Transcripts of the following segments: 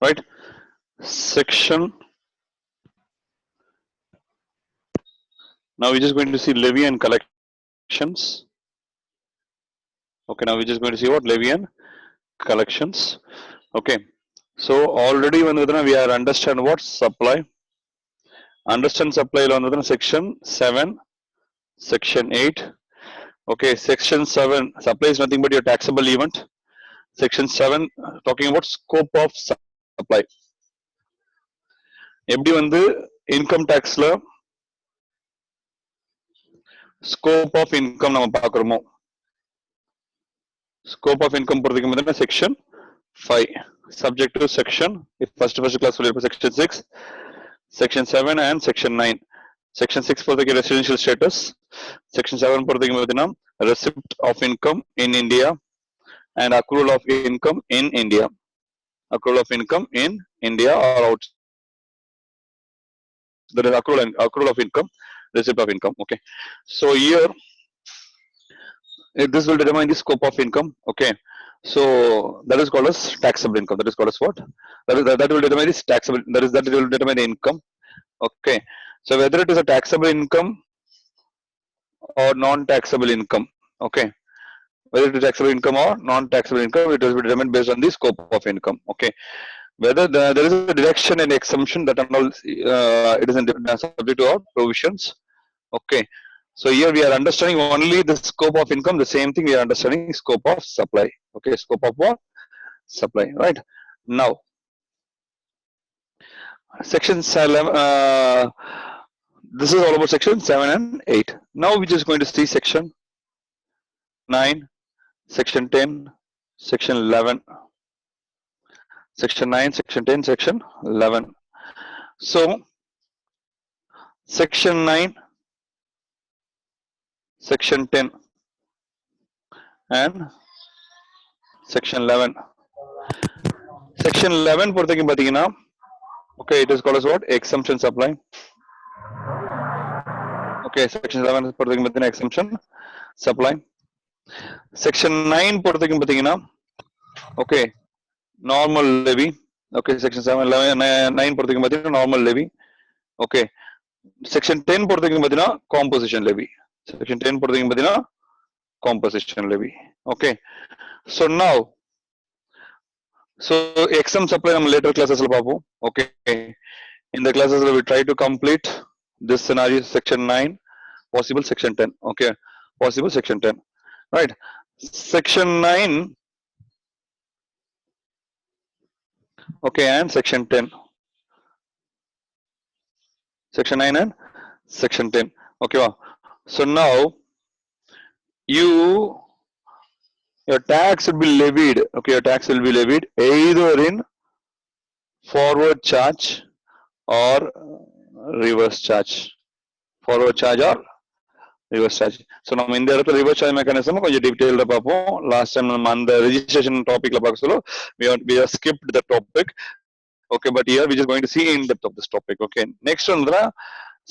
right? Section. Now we're just going to see levy and collections. Okay, now we're just going to see what levy and collections. Okay, so already when we are understand what supply. Understand supply on section 7, section 8. Okay, section 7 supply is nothing but your taxable event. Section 7 talking about scope of supply. எப்படி வந்து income டாக்ஸ்ல scope of income நம்ம பார்க்குறோமோ, scope of income பொறுத்தவரைக்கும் பார்த்தீங்கன்னா section 5 subject to section first class section 6, section 7 and section 9. Section 6 பொறுத்தவரைக்கும் residential status, section 7 பொறுத்தவரைக்கும் பார்த்தீங்கன்னா receipt of income in India and accrual of income in India. Accrual of income in India or out. There is accrual of income, receipt of income. Okay, so here this will determine the scope of income. Okay, so that is called as taxable income. That is called as what? That will determine this taxable. That will determine the income. Okay, so whether it is a taxable income or non-taxable income. Okay, whether it is taxable income or non-taxable income, it will be determined based on the scope of income. Okay, whether there is a deduction and exemption that and all, it is subject to our provisions. Okay, so here we are understanding only the scope of income. The same thing we are understanding scope of supply. Okay, scope of what? Supply, right? Now section 7, this is all about section 7 and 8. Now we're just going to see section 9, section 10, section 11, section 9, section 10, section 11. So section 9, section 10 and section 11. Section 11 பொறுத்தவரைக்கும் பாத்தீங்கன்னா, okay, it is called as what? Exemption supply. Okay, section 11 பொறுத்தவரைக்கும் பாத்தீங்கன்னா exemption supply. Section 9 பொறுத்தவரைக்கும் பாத்தீங்கன்னா, okay, normal levy. Okay, section 7, 11, 9 பொறுத்தவரைக்கும் பாத்தீங்கன்னா normal levy. Okay, section 10 பொறுத்தவரைக்கும் பாத்தீங்கன்னா composition levy. Section 10 பொறுத்தவரைக்கும் பாத்தீங்கன்னா composition levy. Okay, so now, so exempt supply நம்ம later classes la paapom. Okay, in the classes we try to complete this scenario section 9, possible section 10. Okay, possible section 10, right? Section 9, okay, and section 10. Section 9 and section 10. Okay, wow. So now your tax will be levied. Okay, your tax will be levied either in forward charge or reverse charge. Forward charge or reverse charge. So now in the reverse charge mechanism கொஞ்சம் detailed பார்ப்போம். Last time நம்ம அந்த registration topic la பார்க்க சொல்ல we have skipped the topic. Okay, but here we just going to see in depth of this topic. Okay, next one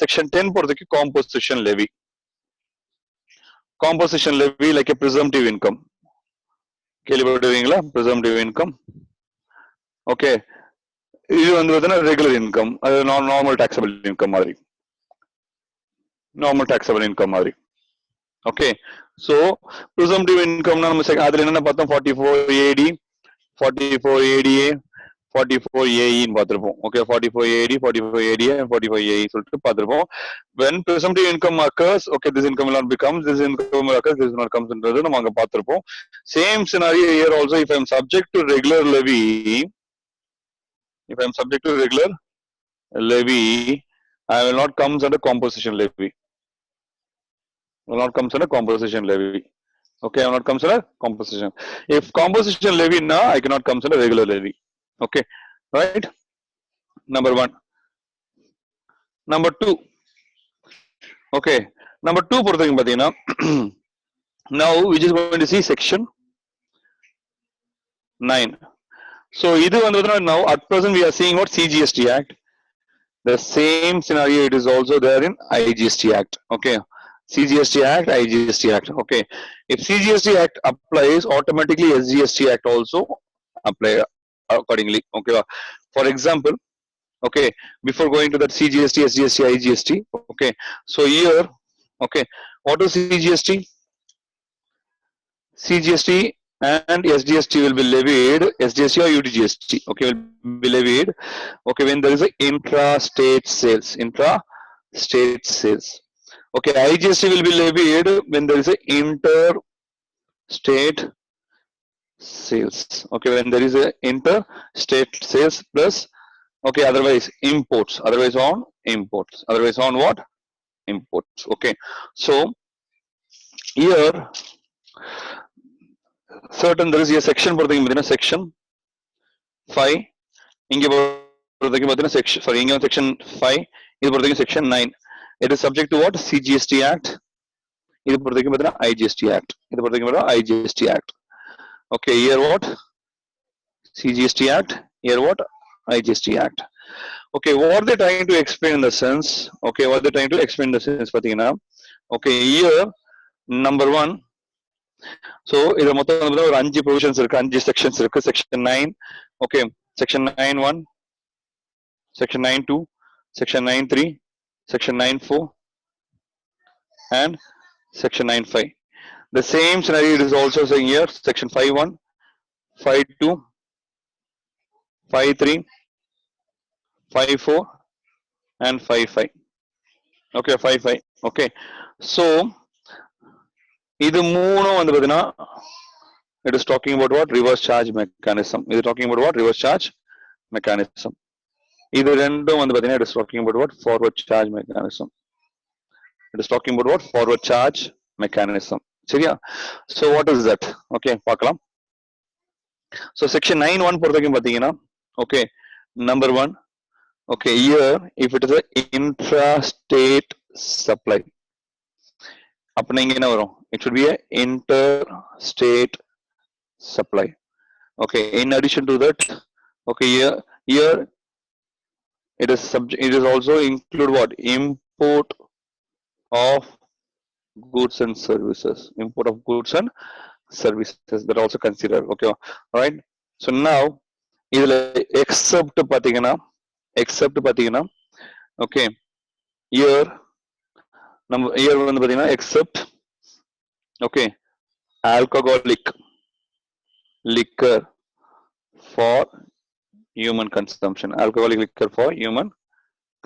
section 10 பொறுத்தவரைக்கும் composition levy. Composition levy like a presumptive income. கேள்விப்பட்டிருக்கீங்களா? presumptive income. Okay, இது வந்து regular income, அது normal taxable income மாதிரி, normal taxable income மாதிரி. Okay, so presumptive இன்கம்னா நம்ம அதுல என்னென்ன பார்த்தோம்? 44AD, 44ADA, 44AE பார்த்திருப்போம். ஓகே, 44AD, 44ADA, 44AE சொல்லிட்டு பார்த்திருப்போம். when presumptive income occurs, okay, this income will not become, this income will occur, this will not comes நம்ம அங்க பார்த்திருப்போம். Same scenario here also. If I am subject to regular levy, if I am subject to regular levy, I will not comes under composition levy. Will not comes under composition levy. Okay, I will not comes under composition. If composition levy now, I cannot comes under regular levy. Okay, right? Number 1. Number 2. Okay, number 2 பொறுத்தவரைக்கும் பாத்தீங்கன்னா, now we just going to see section 9. So இது வந்து now at present we are seeing what? CGST Act. The same scenario it is also there in IGST Act. Okay, CGST Act, IGST Act. Okay, if CGST Act applies, automatically SGST Act also apply. accordingly. Okay. For example, okay, before going to that CGST, SGST, IGST, okay. So here, okay, what is CGST? CGST and SGST will be levied, SGST or UTGST, okay, will be levied, okay, when there is a intra-state sales, intra-state sales. Okay, IGST will be levied when there is a inter-state sales. Okay, when there is a inter-state sales plus, okay, otherwise imports, otherwise on imports, otherwise on what? Imports. Okay, so here certain there is a section for the section 5 இங்க பொறுத்தவரைக்கும் பார்த்தீங்கன்னா section sorry இங்க section 5 இது பொறுத்தவரைக்கும் section 9 it is subject to what CGST act இது பொறுத்தவரைக்கும் பார்த்தீங்கன்னா IGST act இது பொறுத்தவரைக்கும் பார்த்தீங்கன்னா IGST act okay here what CGST act here what IGST act okay what they trying to explain in the sense okay what they trying to explain in the sense பார்த்தீங்கன்னா okay here number 1 so இது மொத்தம் ஒரு 5 provisions இருக்கு 5 sections இருக்கு section 9 okay section 9(1), section 9(2), section 9(3), section 9(4), and section 9(5). The same scenario it is also saying here section 5(1), 5(2), 5(3), 5(4), and 5(5). Okay, 5(5). Okay, so இது மூணும் வந்து பாத்தீங்கன்னா it is talking about what reverse charge mechanism. It is talking about what reverse charge mechanism. இது ரெண்டும் வந்து பாத்தீங்கன்னா it is talking about what forward charge mechanism. It is talking about what forward charge mechanism. சரியா? So what is that? Okay, பார்க்கலாம். So section 9(1) பொறுத்தவரைக்கும் பாத்தீங்கன்னா okay number 1 okay here if it is a intra-state supply அப்ப இங்க என்ன வரும்? It should be a interstate supply. Okay, in addition to that okay here it is also include what import of goods and services, import of goods and services that also consider. Okay, all right, so now இதுல except பாத்தீங்கன்னா okay here நம்ம here வந்து பாத்தீங்கன்னா except okay alcoholic liquor for human consumption, alcoholic liquor for human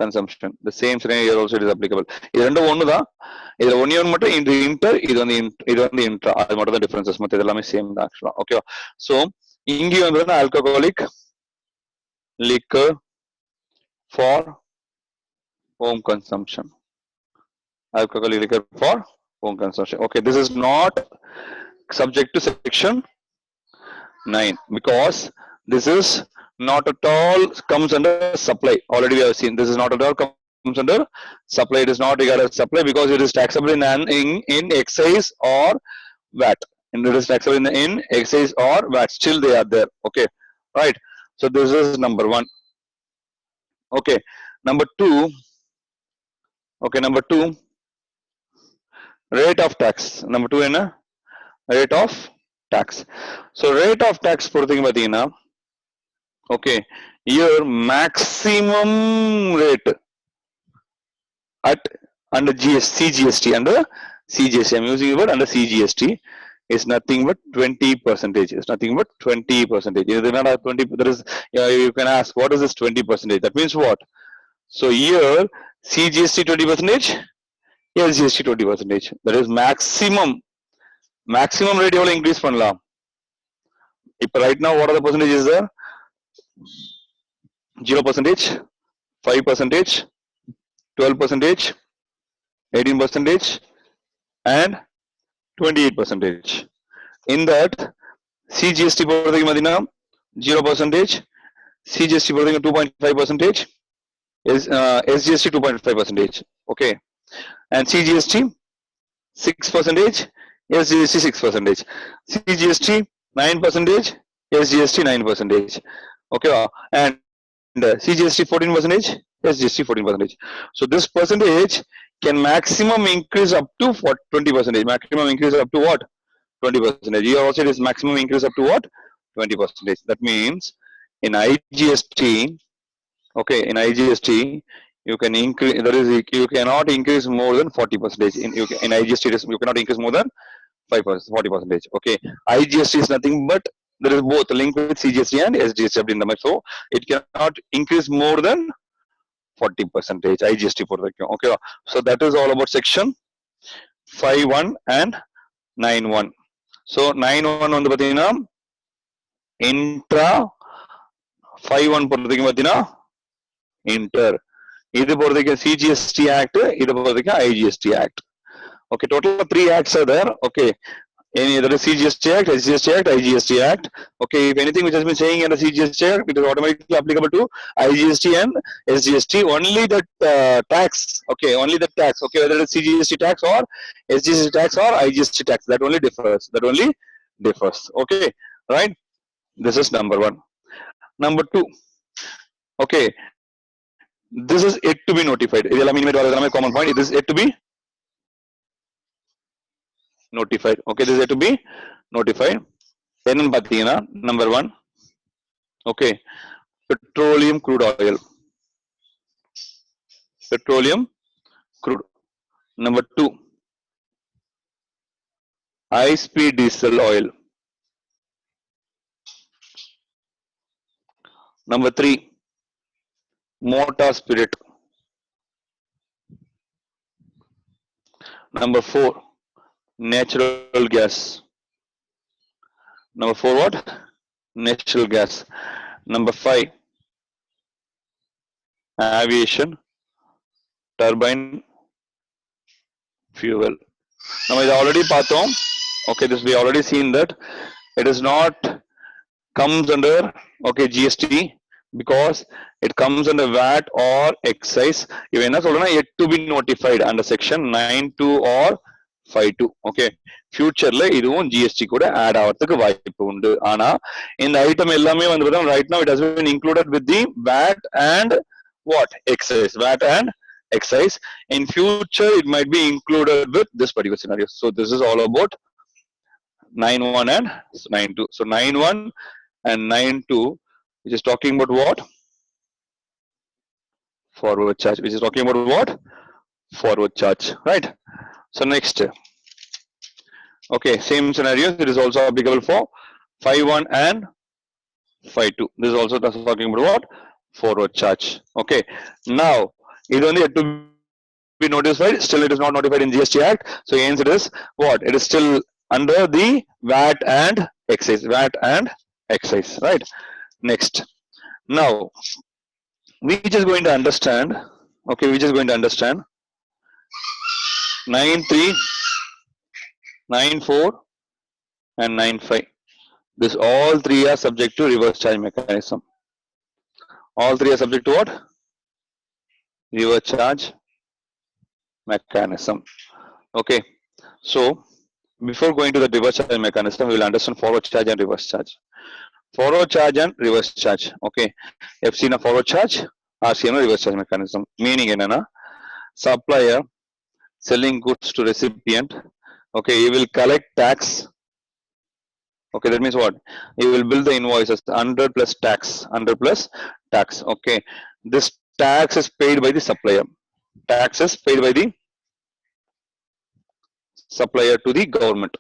consumption. The same scenario here also it is applicable. இது ரெண்டும் ஒண்ணுதான். இதுல ஒண்ணே மட்டும் இந்த inter இது வந்து intra அது மட்டும் தான் டிஃபரன்சஸ் மத்த எல்லாமே சேம் தான் ஆக்சுவலா. ஓகேவா? சோ இங்க வந்து alcoholic liquor for home consumption. Alcoholic liquor for home consumption. Okay, this is not subject to section 9 because this is not at all comes under supply. Already we have seen this is not at all comes under supply. It is not regarded as supply because it is taxable in excise or VAT. And it is taxable in excise or VAT. Still they are there. Okay, right. So this is number 1. Okay, number 2. Okay, number 2. Rate of tax. Number 2 என்ன? Rate of tax. So rate of tax பொறுத்தவரைக்கும் பாத்தீங்கன்னா okay here maximum rate at under CGST under CGST I'm using the word under CGST is nothing but 20%. It's nothing but 20%. There is 20. There is you can ask what is this 20%? That means what? So here CGST 20%, SGST 20%. That is maximum rate எவ்வளவு increase பண்ணலாம்? இப்ப right now what are the percentages there? 0%, 5%, 12%, 18%, and 28%. In that, CGST பொறுத்தவரைக்கும் பாத்தீங்கன்னா 0%, CGST பொறுத்தவரைக்கும் 2.5%, SGST 2.5%. Okay, and CGST 6%, SGST 6%, CGST 9%, SGST 9%. Okay, and CGST 14%, SGST 14%. So this percentage can maximum increase up to 20%. Maximum increase up to what? 20%. Here also it is maximum increase up to what? 20%. That means in IGST, okay, in IGST, you can increase, that is, you cannot increase more than 40%. In IGST, you cannot increase more than 5%, 40%. Okay, IGST is nothing but there is both linked with CGST and SGST in the match. So it cannot increase more than 40% IGST for the okay. So that is all about section 5.1 and 9.1. So 9.1 on the intra 5.1 பொறுத்தவரைக்கும் பார்த்தீங்கன்னா inter இது பொறுத்தவரைக்கும் CGST Act இது பொறுத்தவரைக்கும் IGST Act. Okay, total 3 acts are there. Okay, any other CGST Act, SGST Act, IGST Act. Okay, if anything which has been saying in the CGST Act, it is automatically applicable to IGST and SGST. Only the tax, okay, only the tax, okay, whether it's CGST tax or SGST tax or IGST tax, that only differs. That only differs. Okay, right? This is number 1. Number 2. Okay, this is yet to be notified. This is common point. It is yet to be notified. Okay, this is yet to be notified. Number 1. Okay, petroleum crude oil. Petroleum crude. Number 2, high speed diesel oil. Number 3, motor spirit. Number 4, natural gas. Number 4, what? Natural gas. Number 5, aviation turbine fuel. Now we already பார்த்தோம். Okay, this we already seen that it is not comes under okay GST because it comes under VAT or excise. இவன் என்ன சொல்றேன்னா yet to be notified under section 9.2 or 5.2. okay, futureல இதுவும் GST கூட add ஆகிறதுக்கு வாய்ப்பு உண்டு. ஆனா இந்த ஐட்டம் எல்லாமே வந்து பார்த்தா right now it has been included with the VAT and what? Excise. VAT and excise. In future it might be included with this particular scenario. So this is all about 9.1 and 9.2. So 9.1 and 9.2, which is talking about what? Forward charge. Which is talking about what? Forward charge. Right. So next. Okay, same scenario. It is also applicable for 5.1 and 5.2. This is also talking about what? Forward charge. Okay. Now, it only had to be notified. Still, it is not notified in GST Act. So hence it is what? It is still under the VAT and excise. VAT and excise. Right. Next. Now, we just going to understand. Okay, we just going to understand 9.3, 9.4 and 9.5. This all 3 are subject to reverse charge mechanism. All 3 are subject to what? Reverse charge mechanism. Okay. So before going to the reverse charge mechanism, we will understand forward charge and reverse charge. Forward charge and reverse charge. Okay. FC na forward charge, RC na reverse charge mechanism. Meaning enna? Supplier selling goods to recipient. Okay, he will collect tax. Okay, that means what? He will bill the invoices 100 plus tax. 100 plus tax. Okay, this tax is paid by the supplier. Tax is paid by the supplier to the government.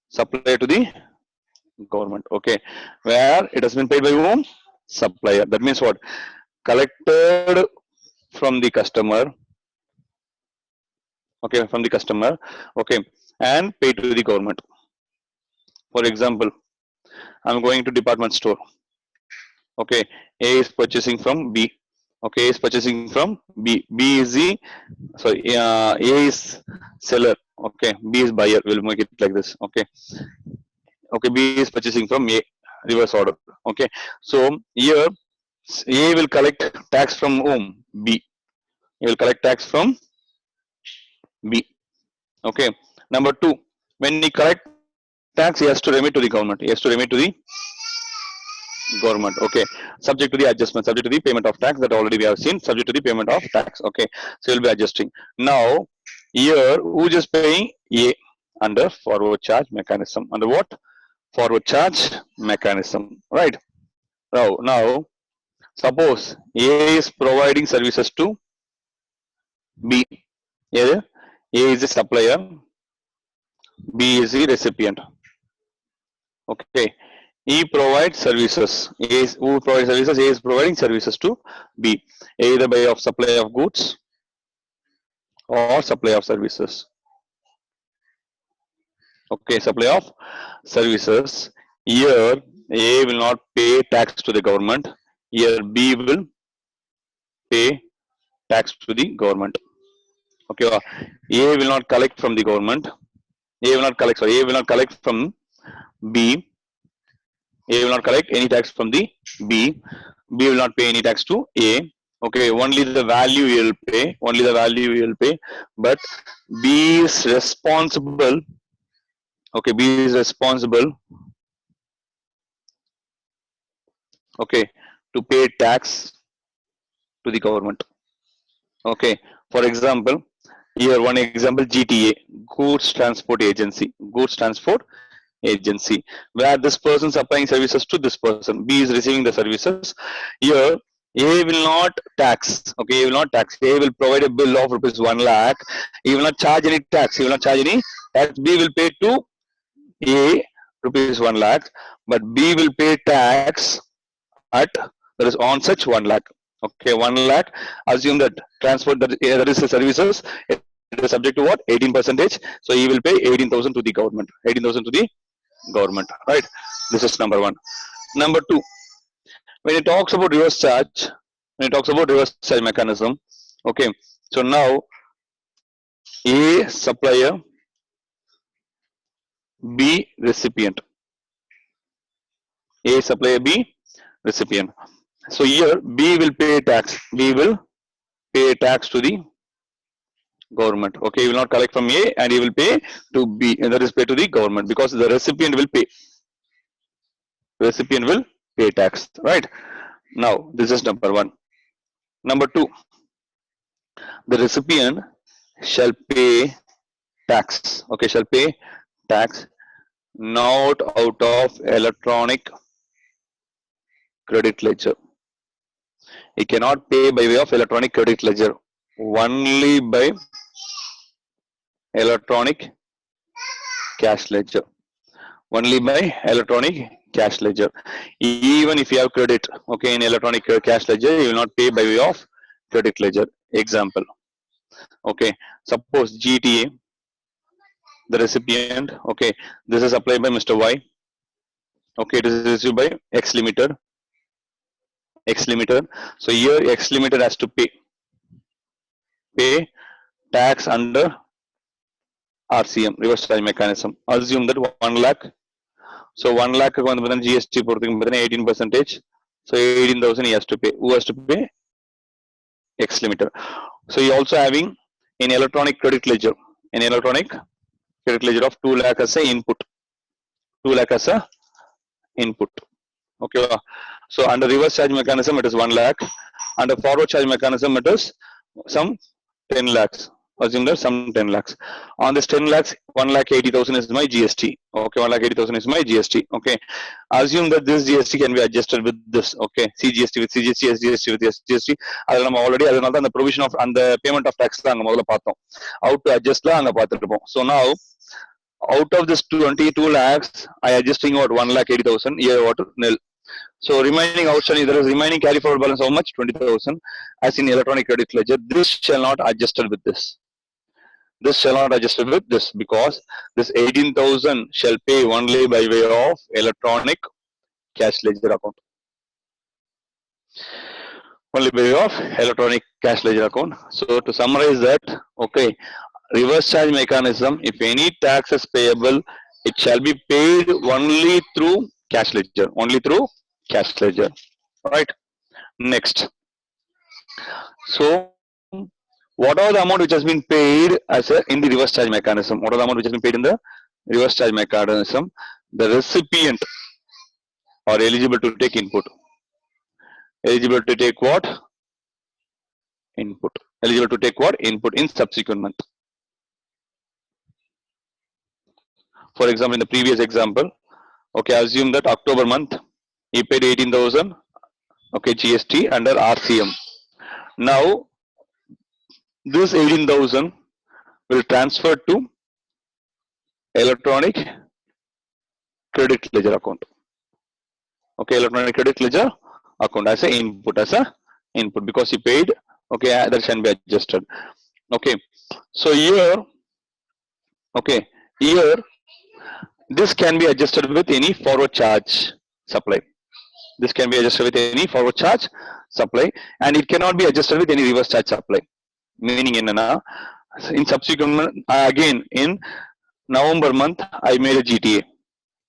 Supplier to the government. Okay, where it has been paid by whom? Supplier. That means what? Collected from the customer. Okay, from the customer. Okay, and paid to the government. For example, I'm going to department store. Okay, A is purchasing from B. Okay, A is purchasing from B. B is the, sorry, A is seller. Okay, B is buyer. We'll make it like this. Okay, okay, B is purchasing from A. Reverse order. Okay, so here A will collect tax from whom? B. He will collect tax from B. Okay, number 2, when he collect tax, he has to remit to the government. He has to remit to the government. Okay, subject to the adjustment, subject to the payment of tax that already we have seen, subject to the payment of tax. Okay, so you'll be adjusting. Now, here, who is paying? A, under forward charge mechanism. Under what? Forward charge mechanism. Right. Now, suppose A is providing services to B. A is the supplier, B is the recipient. Okay. E provides services. A is who provides services? A is providing services to B, either by of supply of goods or supply of services. Okay, supply of services. Here A will not pay tax to the government. Here B will pay tax to the government. Okay, A will not collect from the government. A will not collect. Sorry, A will not collect from B. A will not collect any tax from the B. B will not pay any tax to A. Okay, only the value you will pay. Only the value you will pay. But B is responsible. Okay, B is responsible. Okay, to pay tax to the government. Okay, for example, here one example GTA, Goods Transport Agency. Goods Transport Agency, where this person supplying services to this person. B is receiving the services. Here A will not tax. Okay, A will not tax. A will provide a bill of rupees 1 lakh. He will not charge any tax. He will not charge any tax. B will pay to A rupees 1 lakh, but B will pay tax at that is on such 1 lakh. Okay, 1 lakh. Assume that transport that is the services. It is subject to what? 18 percentage. So he will pay 18,000 to the government. 18,000 to the government. Right. This is number one. Number two. When it talks about reverse charge, mechanism. Okay. So now A supplier, B recipient. A supplier, B recipient. So here B will pay tax. B will pay tax to the government. Okay, he will not collect from A and he will pay to B, and that is pay to the government because the recipient will pay. The recipient will pay tax. Right. Now this is number one. Number two, the recipient shall pay tax. Okay, shall pay tax not out of electronic credit ledger. He cannot pay by way of electronic credit ledger, only by electronic cash ledger. Only by electronic cash ledger. Even if you have credit, okay, in electronic cash ledger, you will not pay by way of credit ledger. Example. Okay, suppose GTA, the recipient, okay, this is applied by Mr. Y. Okay, it is received by X Limited. X Limited. So here X Limited has to pay tax under RCM, reverse charge mechanism. Assume that 1 lakh. So 1 lakh GST 18 percentage. So 18,000 he has to pay. Who has to pay? X Limited. So he also having in electronic credit ledger, of 2 lakh as a input. 2 lakh as a input. Okay. So under reverse charge mechanism, it is 1 lakh. Under forward charge mechanism, it is some 10 lakhs. Assume that some 10 lakhs. On this 10 lakhs, 1,80,000 is my GST. Okay, 1,80,000 is my GST. Okay. Assume that this GST can be adjusted with this. Okay, CGST with CGST, SGST with SGST. Already the provision of and the payment of tax. How to adjust la. So now, out of this 22 lakhs, I adjusting what 1,80,000. Here what nil. So remaining outstanding, there is remaining carry forward balance how much? 20,000 as in electronic credit ledger. This shall not adjusted with this. This shall not adjusted with this because this 18,000 shall pay only by way of electronic cash ledger account. Only by way of electronic cash ledger account. So to summarize that, okay, reverse charge mechanism, if any tax is payable, it shall be paid only through cash ledger. Only through cash ledger. Right. Next. So what are the amount which has been paid as a in the reverse charge mechanism? What are the amount which has been paid in the reverse charge mechanism? The recipient are eligible to take input. Eligible to take what? Input. Eligible to take what? Input in subsequent month. For example, in the previous example, okay, assume that October month, He paid 18,000. Okay, GST under RCM. Now this 18,000 will transfer to electronic credit ledger account. Okay, electronic credit ledger account as a input because he paid. Okay, that can be adjusted. Okay, so here, okay, here this can be adjusted with any forward charge supply. This can be adjusted with any forward charge supply, and it cannot be adjusted with any reverse charge supply. Meaning in subsequent month, again in November month I made a GTA.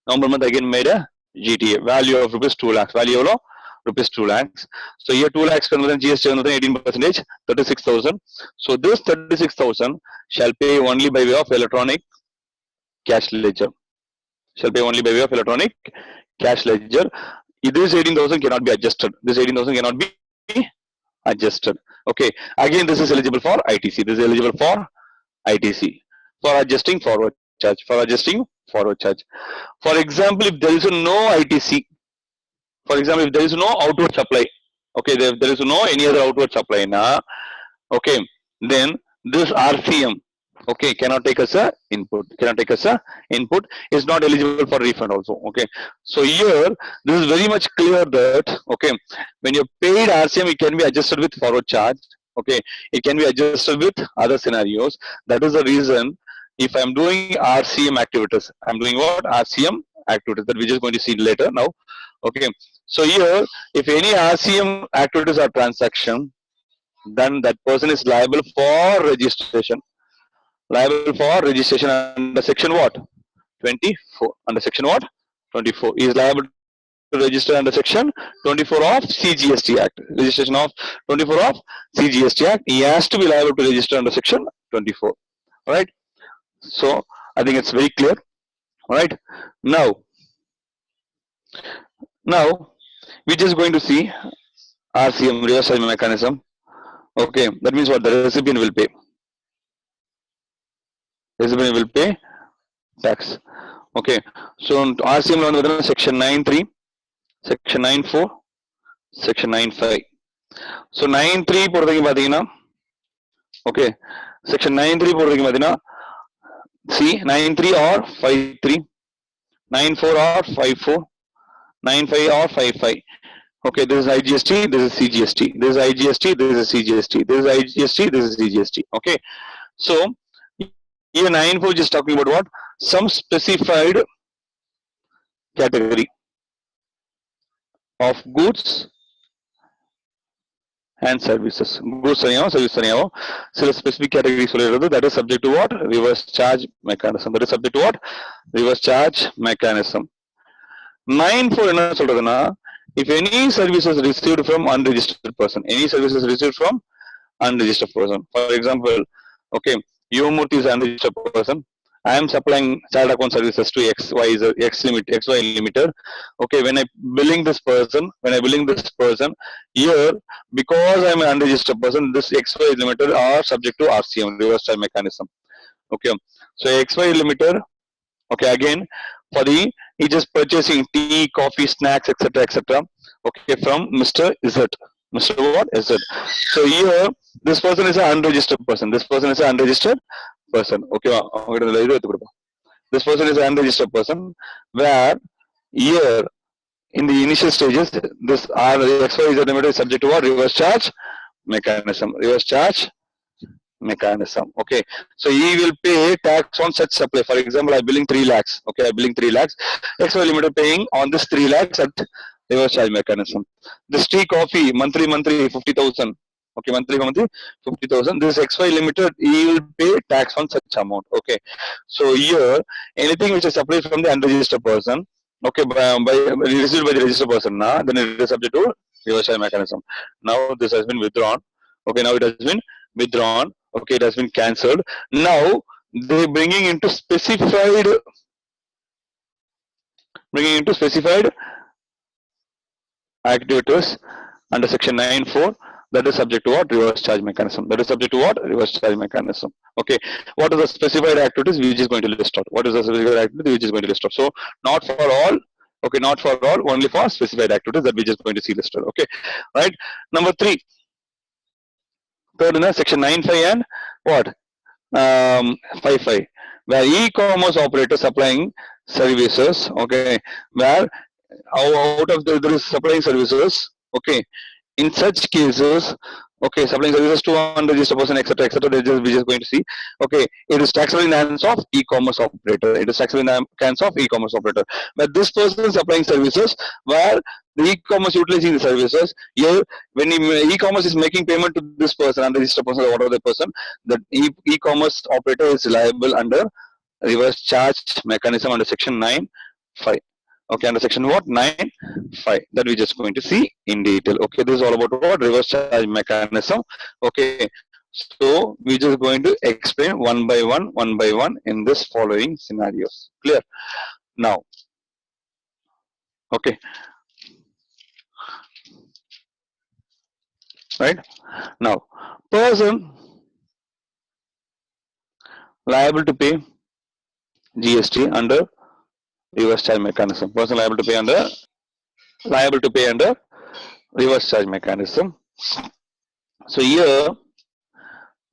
November month again made a GTA value of rupees 2 lakhs. Value of rupees 2 lakhs. So here 2 lakhs conversion GST 18%, 36,000. So this 36,000 shall pay only by way of electronic cash ledger. Shall pay only by way of electronic cash ledger. This 18,000 cannot be adjusted. This 18,000 cannot be adjusted. Okay. Again, this is eligible for ITC. This is eligible for ITC for adjusting forward charge. For adjusting forward charge. For example, if there is no ITC, for example, if there is no outward supply, okay, there is no any other outward supply now, okay, then this RCM, okay, cannot take as a input, is not eligible for refund also. Okay, so here this is very much clear that, okay, when you paid RCM, it can be adjusted with forward charge. Okay, it can be adjusted with other scenarios. That is the reason if I'm doing RCM activities, I'm doing what? RCM activities that we're just going to see later now. Okay, so here if any RCM activities or transaction, then that person is liable for registration. Liable for registration under section what? 24. Under section what? 24. He is liable to register under section 24 of CGST Act. Registration of 24 of CGST Act. He has to be liable to register under section 24. Alright. So I think it's very clear. Alright. Now we're just going to see RCM, reverse charge mechanism. Okay, that means what? The recipient will pay. Recipient will pay tax. Okay, so RCM loan within section 9.3, section 9.4, section 9.5. So 9.3 போறதுக்கு பாத்தீங்கன்னா, okay, section 9.3 போறதுக்கு பாத்தீங்கன்னா, see 9.3 or 5.3, 9.4 or 5.4, 9.5 or 5.5. Okay, this is IGST, this is CGST, this is IGST, this is CGST, this is IGST, this is CGST. Okay, so here 9.4 is talking about what? Some specified category of goods and services. Goods service specific category that is subject to what? Reverse charge mechanism. That is subject to what? Reverse charge mechanism. 9.4 if any services received from unregistered person, any services received from unregistered person. For example, okay, Yomurthy is an unregistered person. I am supplying child account services to XY Limited. Okay, when I billing this person, here, because I am an unregistered person, this XY Limited are subject to RCM, reverse charge mechanism. Okay, so XY Limited, okay, again, for the, he just purchasing tea, coffee, snacks, etc. Okay, from Mr. Z. Mr. what? Z. So here, this person is an unregistered person. This person is an unregistered person. Okay, this person is an unregistered person, where here in the initial stages, this XYZ Limited is subject to what? Reverse charge mechanism. Reverse charge mechanism. Okay, so he will pay tax on such supply. For example, I billing 3 lakhs. Okay, I billing 3 lakhs. XY Limited paying on this 3 lakhs at reverse charge mechanism. This tea, coffee, monthly 50,000. Okay, monthly 50,000. This XY Limited, he will pay tax on such amount. Okay, so here anything which is supplied from the unregistered person, okay, received by the registered person, then it is subject to reverse charge mechanism. Now this has been withdrawn. Okay, now it has been withdrawn. Okay, it has been cancelled. Now they bringing into specified activities under section 9.4. That is subject to what? Reverse charge mechanism. That is subject to what? Reverse charge mechanism. Okay. What are the specified activities? We are just going to list out. What is the specified activity? We are just going to list out. So not for all. Okay, not for all, only for specified activities that we just going to see listed. Okay, right. Number 3, third in the section 9.5 and what 5.5, where e-commerce operator supplying services. Okay, where out of there is supplying services. Okay, in such cases, okay, supplying services to unregistered person, etc., etc. We just going to see. Okay, it is taxable in the hands of e-commerce operator. It is taxable in the hands of e-commerce operator. But this person is supplying services where the e-commerce utilizing the services. Here, when e-commerce is making payment to this person, unregistered person, or whatever the person, the e-commerce operator is liable under reverse charge mechanism under section 9.5. Okay, under section what 9.5 that we just going to see in detail. Okay, this is all about what reverse charge mechanism. Okay, so we just going to explain one by one in this following scenarios. Clear? Now, okay, right now, person liable to pay GST under reverse charge mechanism. Person liable to pay under reverse charge mechanism. So here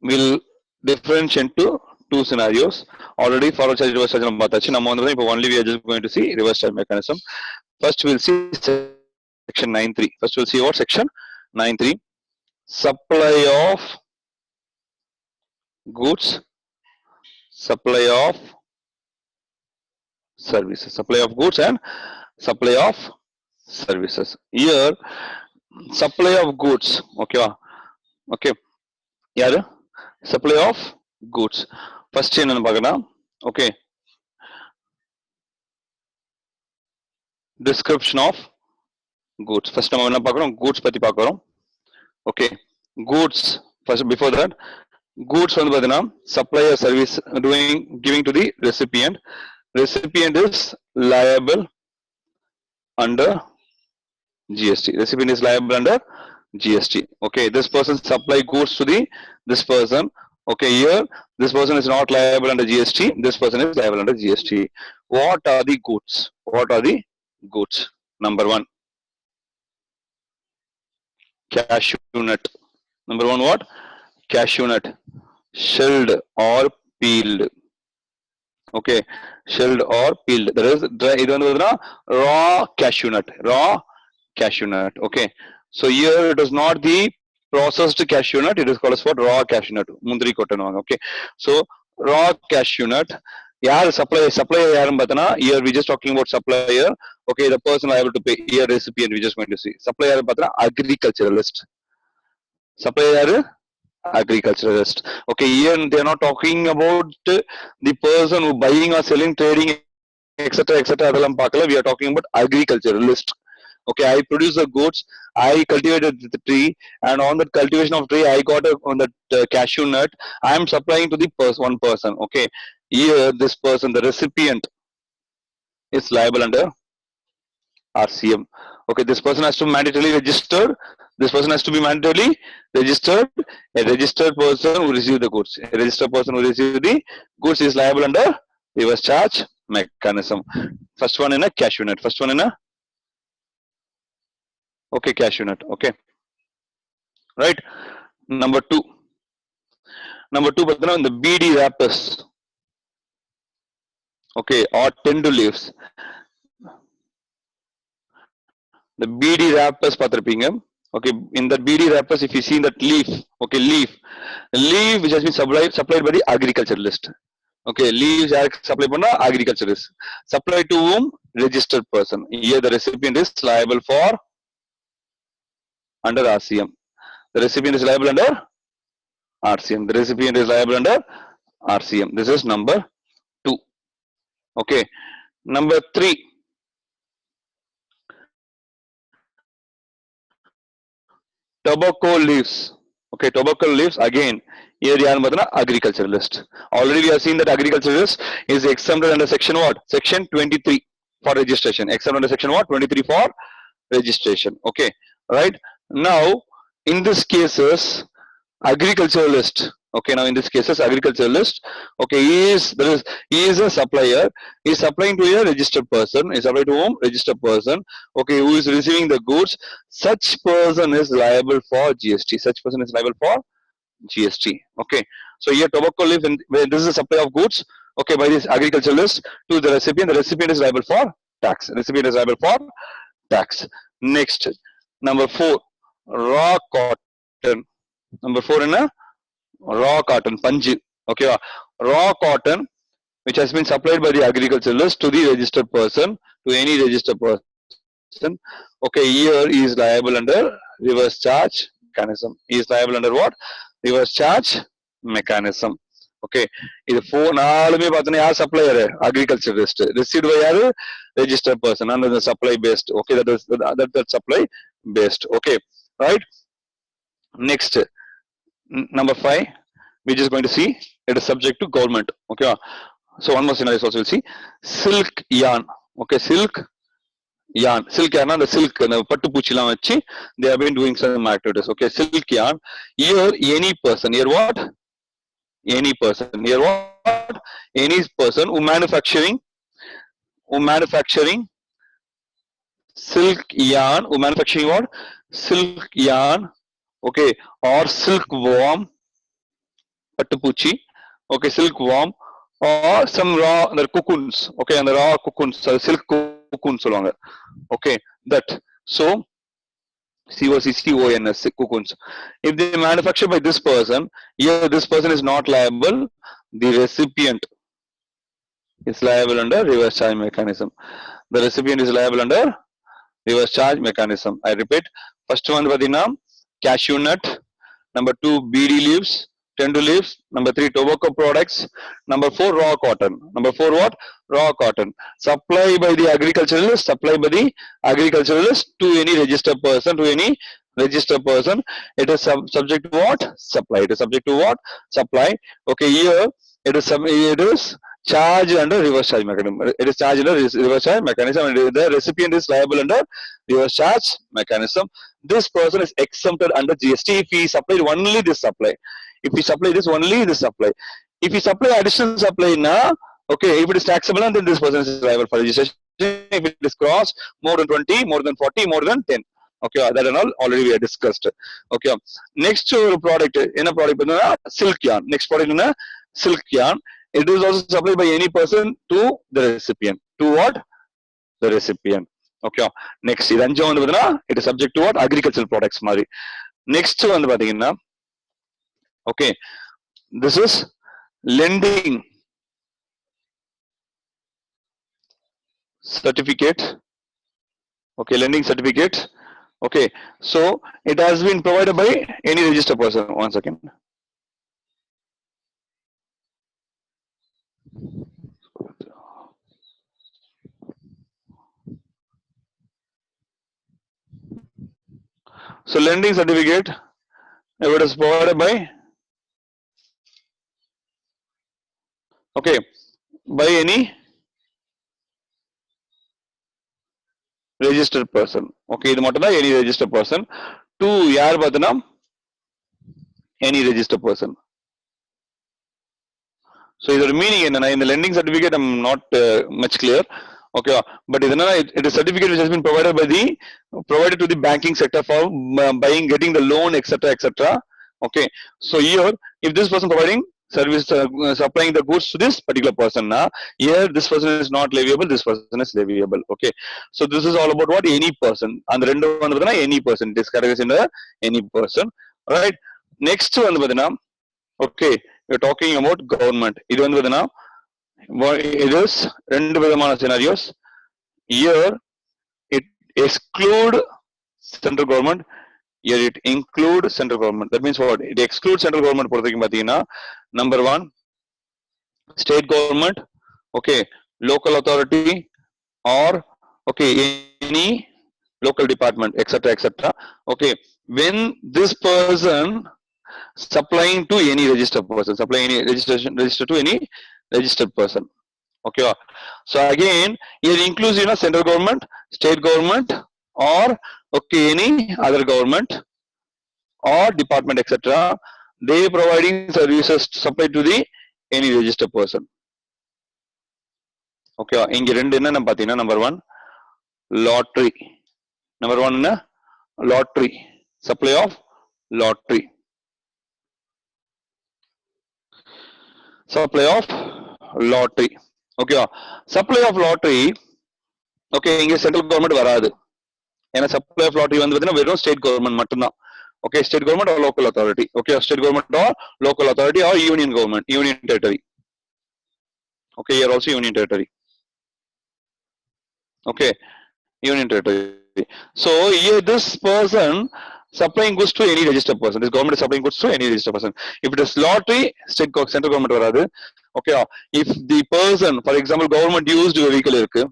we'll differentiate into two scenarios. Already forward charge, reverse charge only we are just going to see reverse charge mechanism. First we'll see section 9.3. First we'll see what section 9.3, supply of goods, supply of services, supply of goods and supply of services. Here supply of goods. Okay, yeah, supply of goods. First என்னன்னு பார்க்கலாம். Okay, description of goods. First நம்ம என்ன பார்க்கறோம், goods பத்தி பார்க்கறோம். Okay, goods. First before that, goods வந்து பார்த்தீங்கன்னா supplier service giving to the recipient. Recipient is liable under GST. Recipient is liable under GST. Okay, this person supply goods to this person. Okay, here this person is not liable under GST. This person is liable under GST. What are the goods? What are the goods? Number 1, cashew nut. Number 1, what? Cashew nut, shelled or peeled. Okay, shelled or peeled. There is raw cashew nut. Raw cashew nut. Okay, so here it is not the processed cashew nut. It is called as what? Raw cashew nut. Mundri cotton. Okay, so raw cashew nut. Yeah, supplier yarum batana. Here we just talking about supplier. Okay, the person liable to pay. Here recipient we just going to see. Supplier batana agriculturalist. Supplier agriculturalist. Okay, here they are not talking about the person who buying or selling, trading, etc., etc. We are talking about agriculturalist. Okay, I produce the goods, I cultivated the tree, and on that cultivation of tree, I got on that cashew nut. I am supplying to the one person. Okay, here this person, the recipient, is liable under RCM. Okay, this person has to mandatorily register. This person has to be mandatorily registered. A registered person who receive the goods. A registered person who receive the goods is liable under reverse charge mechanism. First one in a cashew nut. First one in a cashew nut. Okay, right. Number 2. Number 2, but in the BD wrappers. Okay, or tender leaves. The BD wrappers patrapinga. Okay, in the BD wrappers, if you see that leaf, okay, leaf which has been supplied by the agriculturalist. Okay, leaves are supplied by the agriculturalist. Supplied to whom? Registered person. Here the recipient is liable for under RCM. The recipient is liable under RCM. The recipient is liable under RCM. This is number 2. Okay, number 3. Tobacco leaves. Okay, tobacco leaves again. Here we are agriculturalist. Already we have seen that agriculturalist is exempted under section what? Section 23 for registration. Exempted under section what? 23 for registration. Okay, right. Now in this cases, agriculturalist. Okay, now in this case, as agriculturalist, okay, he is a supplier. He is supplying to a registered person. He is supplying to whom? Registered person. Okay, who is receiving the goods? Such person is liable for GST. Such person is liable for GST. Okay, so here tobacco leaf, when this is a supply of goods, okay, by this agriculturalist to the recipient. The recipient is liable for tax. The recipient is liable for tax. Next, number 4, raw cotton. Number 4 in a raw cotton, panji. Okay, raw cotton which has been supplied by the agriculturalist to the registered person, to any registered person. Okay, here he is liable under reverse charge mechanism. He is liable under what? Reverse charge mechanism. Okay, இது 4 நாலுமே பார்த்தீங்கன்னா யார் supplier? Agriculturist. Received by யாரு? Registered person and the supply based. Okay, that supply based. Okay, right? Next, number 5, we're just going to see it is subject to government. Okay, so one more scenario also we'll see. Silk yarn. Okay, silk yarn. Silk yarn, the silk, the pattu puchilam vachi they have been doing some activities. Okay, silk yarn. Here any person, here what? Any person, here what? Any person who manufacturing silk yarn, who manufacturing what? Silk yarn. Okay, or silk worm, pattupuchi. Okay, silk worm, or some raw the cocoons. Okay, and the raw cocoons, silk cocoons along. Okay, that. So COCCONS, cocoons. If they manufacture by this person, here this person is not liable. The recipient is liable under reverse charge mechanism. The recipient is liable under reverse charge mechanism. I repeat, first one vadina cashew nut, number 2 BD leaves, tendu leaves, number 3 tobacco products, number 4 raw cotton. Number 4 what? Raw cotton. Supply by the agriculturalist, supply by the agriculturalist to any registered person, to any registered person. It is subject to what? Supply. It is subject to what? Supply. Okay, here it is charge under reverse charge mechanism. It is charged under reverse charge mechanism, and the recipient is liable under reverse charge mechanism. This person is exempted under GST if he supplied only this supply. If we supply this, only this supply. If we supply additional supply now, okay, if it is taxable, then this person is liable for registration. If it is cross more than 20, more than 40, more than 10. Okay, that and all already we have discussed. Okay, next product in a product silk yarn. Next product in a silk yarn. It is also supplied by any person to the recipient. To what? The recipient. Okay, next இது அஞ்சு வந்து பாத்தீங்கன்னா it is subject to what? Agricultural products மாதிரி. Next வந்து பாத்தீங்கன்னா okay, this is lending certificate. Okay, lending certificate. Okay, so it has been provided by any registered person. One second. So lending certificate, if it is provided by, okay, by any registered person. Okay, இது மட்டும் தான் any registered person. To யார் பார்த்தனா any registered person. So இதோட meaning என்னன்னா, இந்த lending certificate I'm not much clear. Okay, but it is certificate which has been provided to the banking sector for buying, getting the loan, etc., etc. Okay, so here if this person providing service, supplying the goods to this particular person, here this person is not leviable, this person is leviable. Okay, so this is all about what? Any person. And the rendu vandu pathina any person, it is categorized in any person. Right, next vandu pathina okay, we are talking about government. Idu vandu pathina it is rendu vidhamana scenarios. Here it exclude central government, here it include central government. That means what? It excludes central government பொறுத்தவரைக்கும் பாத்தீங்கன்னா number 1 state government, okay, local authority, or okay any local department, etc., etc. Okay, when this person supplying to any registered person, supplying any register to any registered person. Okay, so again here includes central government, state government, or okay any other government or department, etc. they providing services supplied to the any registered person. Okay, இங்க ரெண்டு என்ன பாத்தீங்கன்னா number 1 lottery, number 1 என்ன lottery, supply of lottery, supply of lottery. Okay, supply of lottery. Okay, இங்க central government வராது, ஏன்னா supply of lottery வந்து பாத்தீங்கன்னா வெறும் ஸ்டேட் கவர்மெண்ட் மட்டும்தான். Okay, state government or local authority. Okay, state government or local authority or union government, union territory. Okay, here also union territory. Okay, union territory. So here this person supplying goods to any registered person. This government is supplying goods to any registered person. If it is lottery, central government varadu. Okay, if the person, for example, government used vehicle irukku,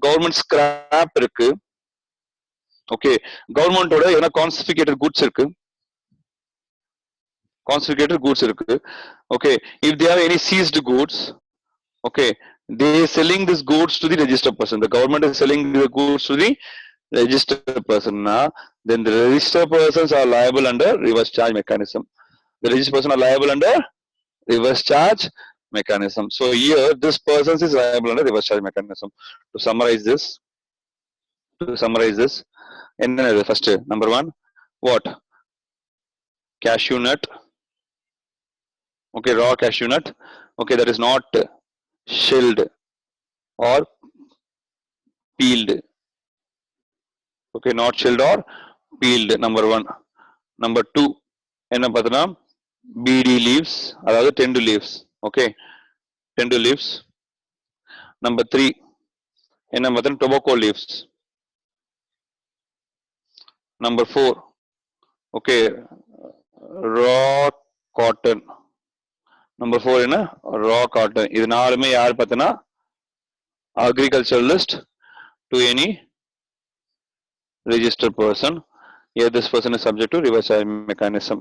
government scrap irukku, okay, government oda என்ன confiscated goods irukku, confiscated goods irukku. Okay, if they have any seized goods, okay, they selling this goods to the registered person. The government is selling the goods to the registered person. Then the registered persons are liable under reverse charge mechanism. The registered person are liable under reverse charge mechanism. So here this person is liable under reverse charge mechanism. To summarize this, and then the first number 1, what? Cashew nut. Okay, raw cashew nut. Okay, that is not shelled or peeled. Okay, not shelled or peeled. Number 1. Number 2, என்ன பார்த்தனா BD leaves, அதாவது tender leaves. Okay, tender leaves. Number 3, என்ன பார்த்தனா tobacco leaves. Number 4, okay, raw cotton. Number 4 என்ன raw cotton. இது நாலுமே யார் பார்த்தனா agriculturalist to any registered person. Here this person is subject to reverse charge mechanism.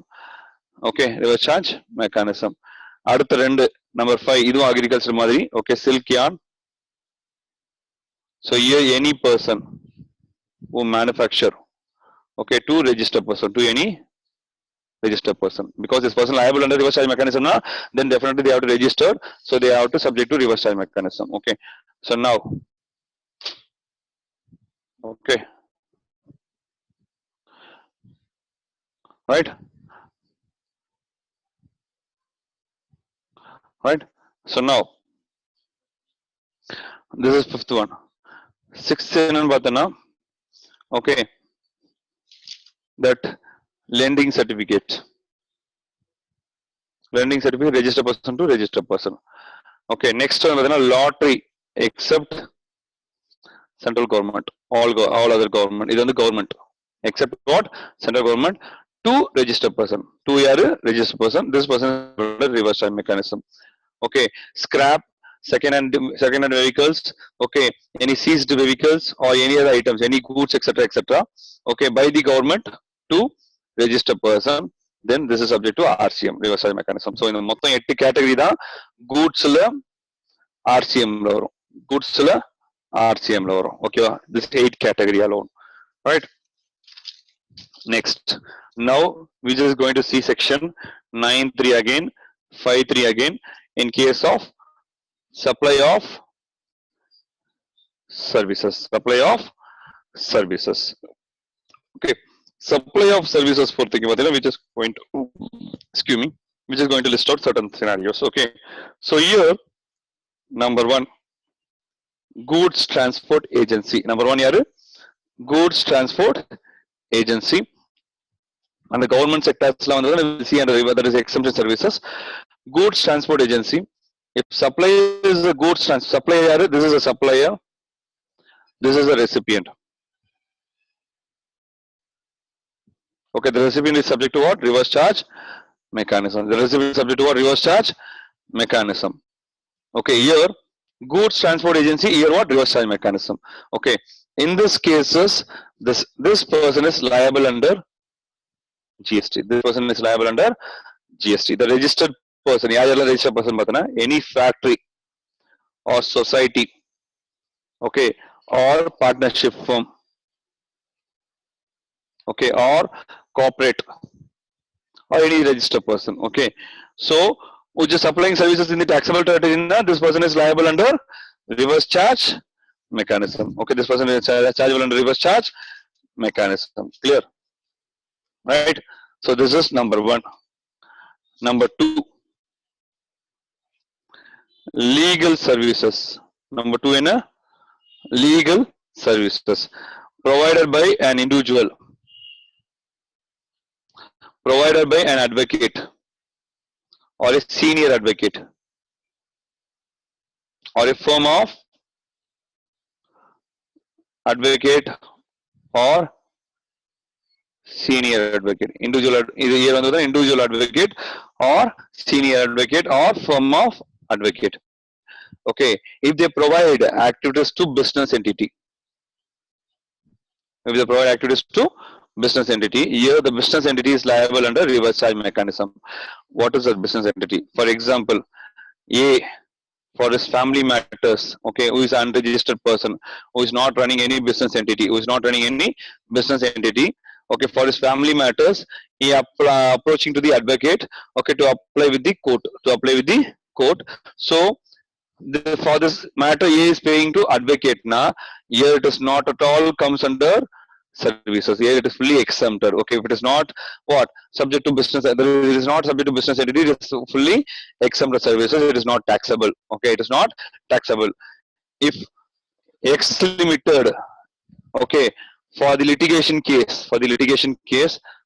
Okay, reverse charge mechanism. அடுத்த ரெண்டு number 5, இதுவும் agriculture மாதிரி. Okay, silk yarn. So here any person who manufacture, okay, to registered person, to any registered person, because this person liable under reverse charge mechanism na, then definitely they have to register, so they have to subject to reverse charge mechanism. Okay, so now, okay, right, so now this is 5th one. 6th என்னன்னு பார்த்தனா, okay, that lending certificate, registered person to registered person. Okay, next one பார்த்தனா lottery except central government, all other government, இது வந்து government except what? Central government to registered person. To யாரு? Registered person. This person is reverse charge mechanism. Okay, scrap, second hand vehicles, okay, any seized vehicles or any other items, any goods, etc., okay, by the government to registered person, then this is subject to RCM, reverse charge mechanism. So இந்த மொத்தம் 8 category தான் goodsல RCM ல வரும், goodsல RCM ல வரும். ஓகேவா? this 8 category alone, right? Next, now we just going to see section 9.3 again, 5.3 again. In case of supply of services, okay, supply of services for thinking about it, which is going to, excuse me, which is going to list out certain scenarios. Okay, so here number 1, goods transport agency. Number 1 yaru? Goods transport agency. And the government sectors la vandha we see under that is exemption services. Goods transport agency. If supply is a goods supplier, this is a supplier, this is a recipient. Okay, the recipient is subject to what? Reverse charge mechanism. The recipient is subject to what? Reverse charge mechanism. Okay, here goods transport agency, here what? Reverse charge mechanism. Okay, in this cases, this person is liable under GST. This person is liable under GST. The registered person, registered person, any factory or society, okay, or partnership firm, okay, or corporate, or any registered person. Okay, so which is supplying services in the taxable territory, this person is liable under reverse charge mechanism. Okay, this person is chargeable under reverse charge mechanism. Clear, right? So this is number one. Number two, legal services. Number two in a legal services provided by an individual, provided by an advocate or a senior advocate or a firm of advocate or senior advocate. Individual here under the individual advocate or senior advocate or firm of advocate. Okay, if they provide activities to business entity, if they provide activities to business entity, here the business entity is liable under reverse charge mechanism. What is a business entity? For example, A, for his family matters, okay, who is an unregistered person, who is not running any business entity, who is not running any business entity, okay, for his family matters, he approaching to the advocate, okay, to apply with the court, So for this matter, A is paying to advocate. Now, here it is not at all comes under services. Here it is fully exempted. Okay, if it is not what subject to business, it is not subject to business entity. It is fully exempted services. It is not taxable. Okay, it is not taxable. If X limited, okay, for the litigation case,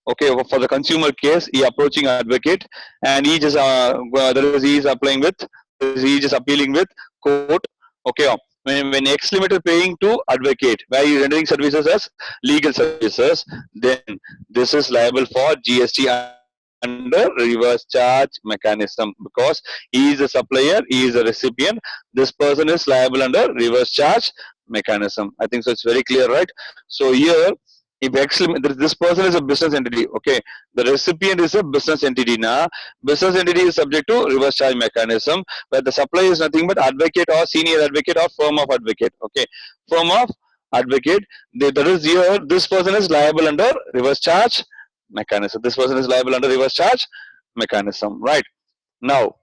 okay, for the consumer case, he approaching advocate and he just he is applying with, he just appealing with court. Okay, when X limited paying to advocate, where he rendering services as legal services, then this is liable for GST under reverse charge mechanism, because he is a supplier, he is a recipient. This person is liable under reverse charge mechanism. I think so. It's very clear, right? So here, if this person is a business entity, okay, the recipient is a business entity. Now, business entity is subject to reverse charge mechanism, where the supplier is nothing but advocate or senior advocate or firm of advocate. Okay, firm of advocate. That is here. This person is liable under reverse charge mechanism. This person is liable under reverse charge mechanism. Right now,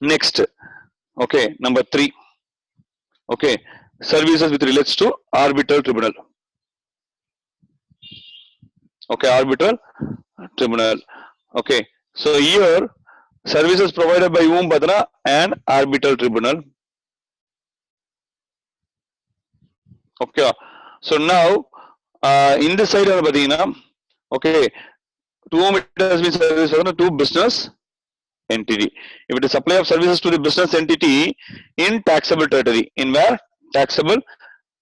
next. Okay, number 3. Okay, services with relates to arbitral tribunal. Okay, arbitral tribunal. Okay, so here services provided by whom, Badana, and arbitral tribunal. Okay, so now in this side of Badina, okay, to whom it has been service to business entity. If it is supply of services to the business entity in taxable territory, in where taxable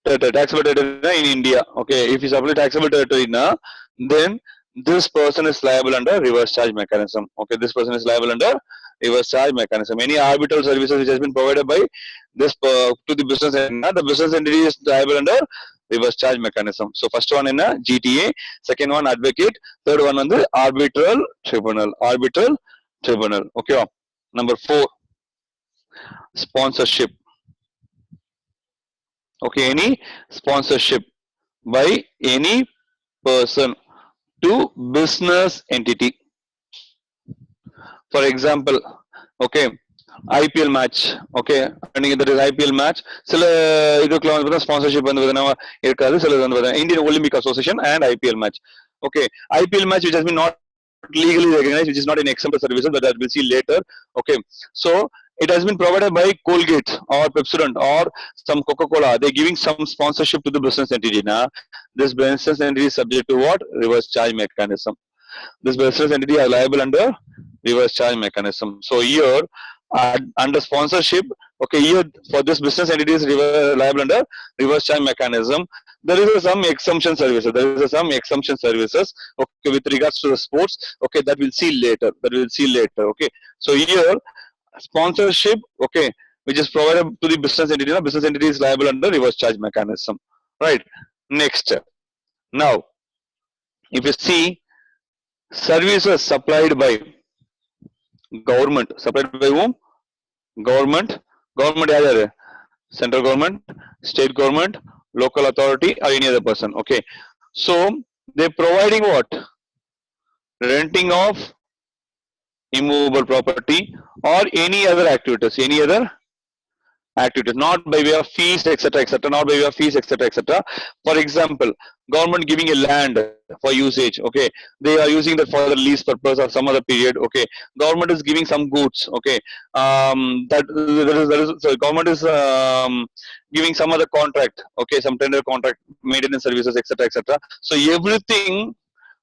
territory in India. Okay, if you supply taxable territory now, then this person is liable under reverse charge mechanism. Okay, this person is liable under reverse charge mechanism. Any arbitral services which has been provided by this to the business entity, the business entity is liable under reverse charge mechanism. So first one in a GTA, second one advocate, third one on the arbitral tribunal. Arbitral tribunal. Okay, number 4, sponsorship. Okay, any sponsorship by any person to business entity. For example, okay, IPL match. Okay, that is IPL match. Sponsorship Indian Olympic Association and IPL match. Okay, IPL match which has been not legally recognized, which is not in exempt services, but that we'll see later. Okay, so it has been provided by Colgate or Pepsodent or some Coca-Cola. They're giving some sponsorship to the business entity. Now, this business entity is subject to what? Reverse charge mechanism. This business entity are liable under reverse charge mechanism. So here, under sponsorship, okay, here for this business entity is liable under reverse charge mechanism. There is some exemption services. There is some exemption services. Okay, with regards to the sports. Okay, that we'll see later. Okay, so here sponsorship. Okay, which is provided to the business entity. Now, business entity is liable under reverse charge mechanism. Right. Next. Now, if you see services supplied by government, supplied by whom? Government. Government, central government, state government, local authority, or any other person. Okay, so they're providing what? renting of immovable property, or any other activities, not by way of fees, etc., etc., not by way of fees, etc., etc. For example, government giving a land for usage, okay, they are using that for the lease purpose or some other period, okay. Government is giving some goods, okay, so government is giving some other contract, okay, some tender contract, maintenance services, etc., etc. So everything,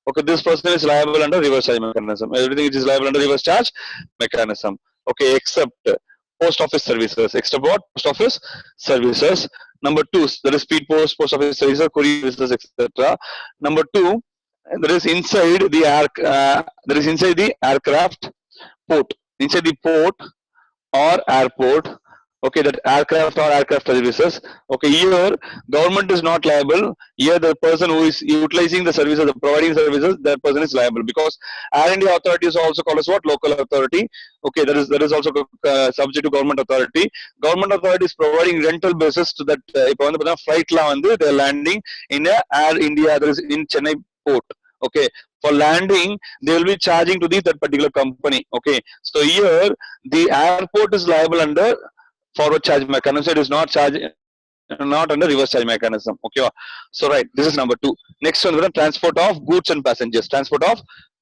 okay, this person is liable under reverse charge mechanism. Everything which is liable under reverse charge mechanism. Okay, except post office services. Except what? Post office services. Number two, there is speed post, post office services, courier services, etc. Number two, there is inside the there is inside the aircraft port. Inside the port or airport, okay, that aircraft or aircraft services, okay, here government is not liable. Here the person who is utilizing the services, the providing services, that person is liable, because Air India authority is also called as what? Local authority. Okay, that is also subject to government authority. Government authority is providing rental basis to that. இப்போ வந்து பார்த்தா flightலாம் வந்து they are landing in a Air India, that is in Chennai port. Okay, for landing they will be charging to that particular company. Okay, so here the airport is liable under forward charge mechanism. It is not charge, not under reverse charge mechanism. Okay, so right, this is number two. Next one, the transport of goods and passengers. Transport of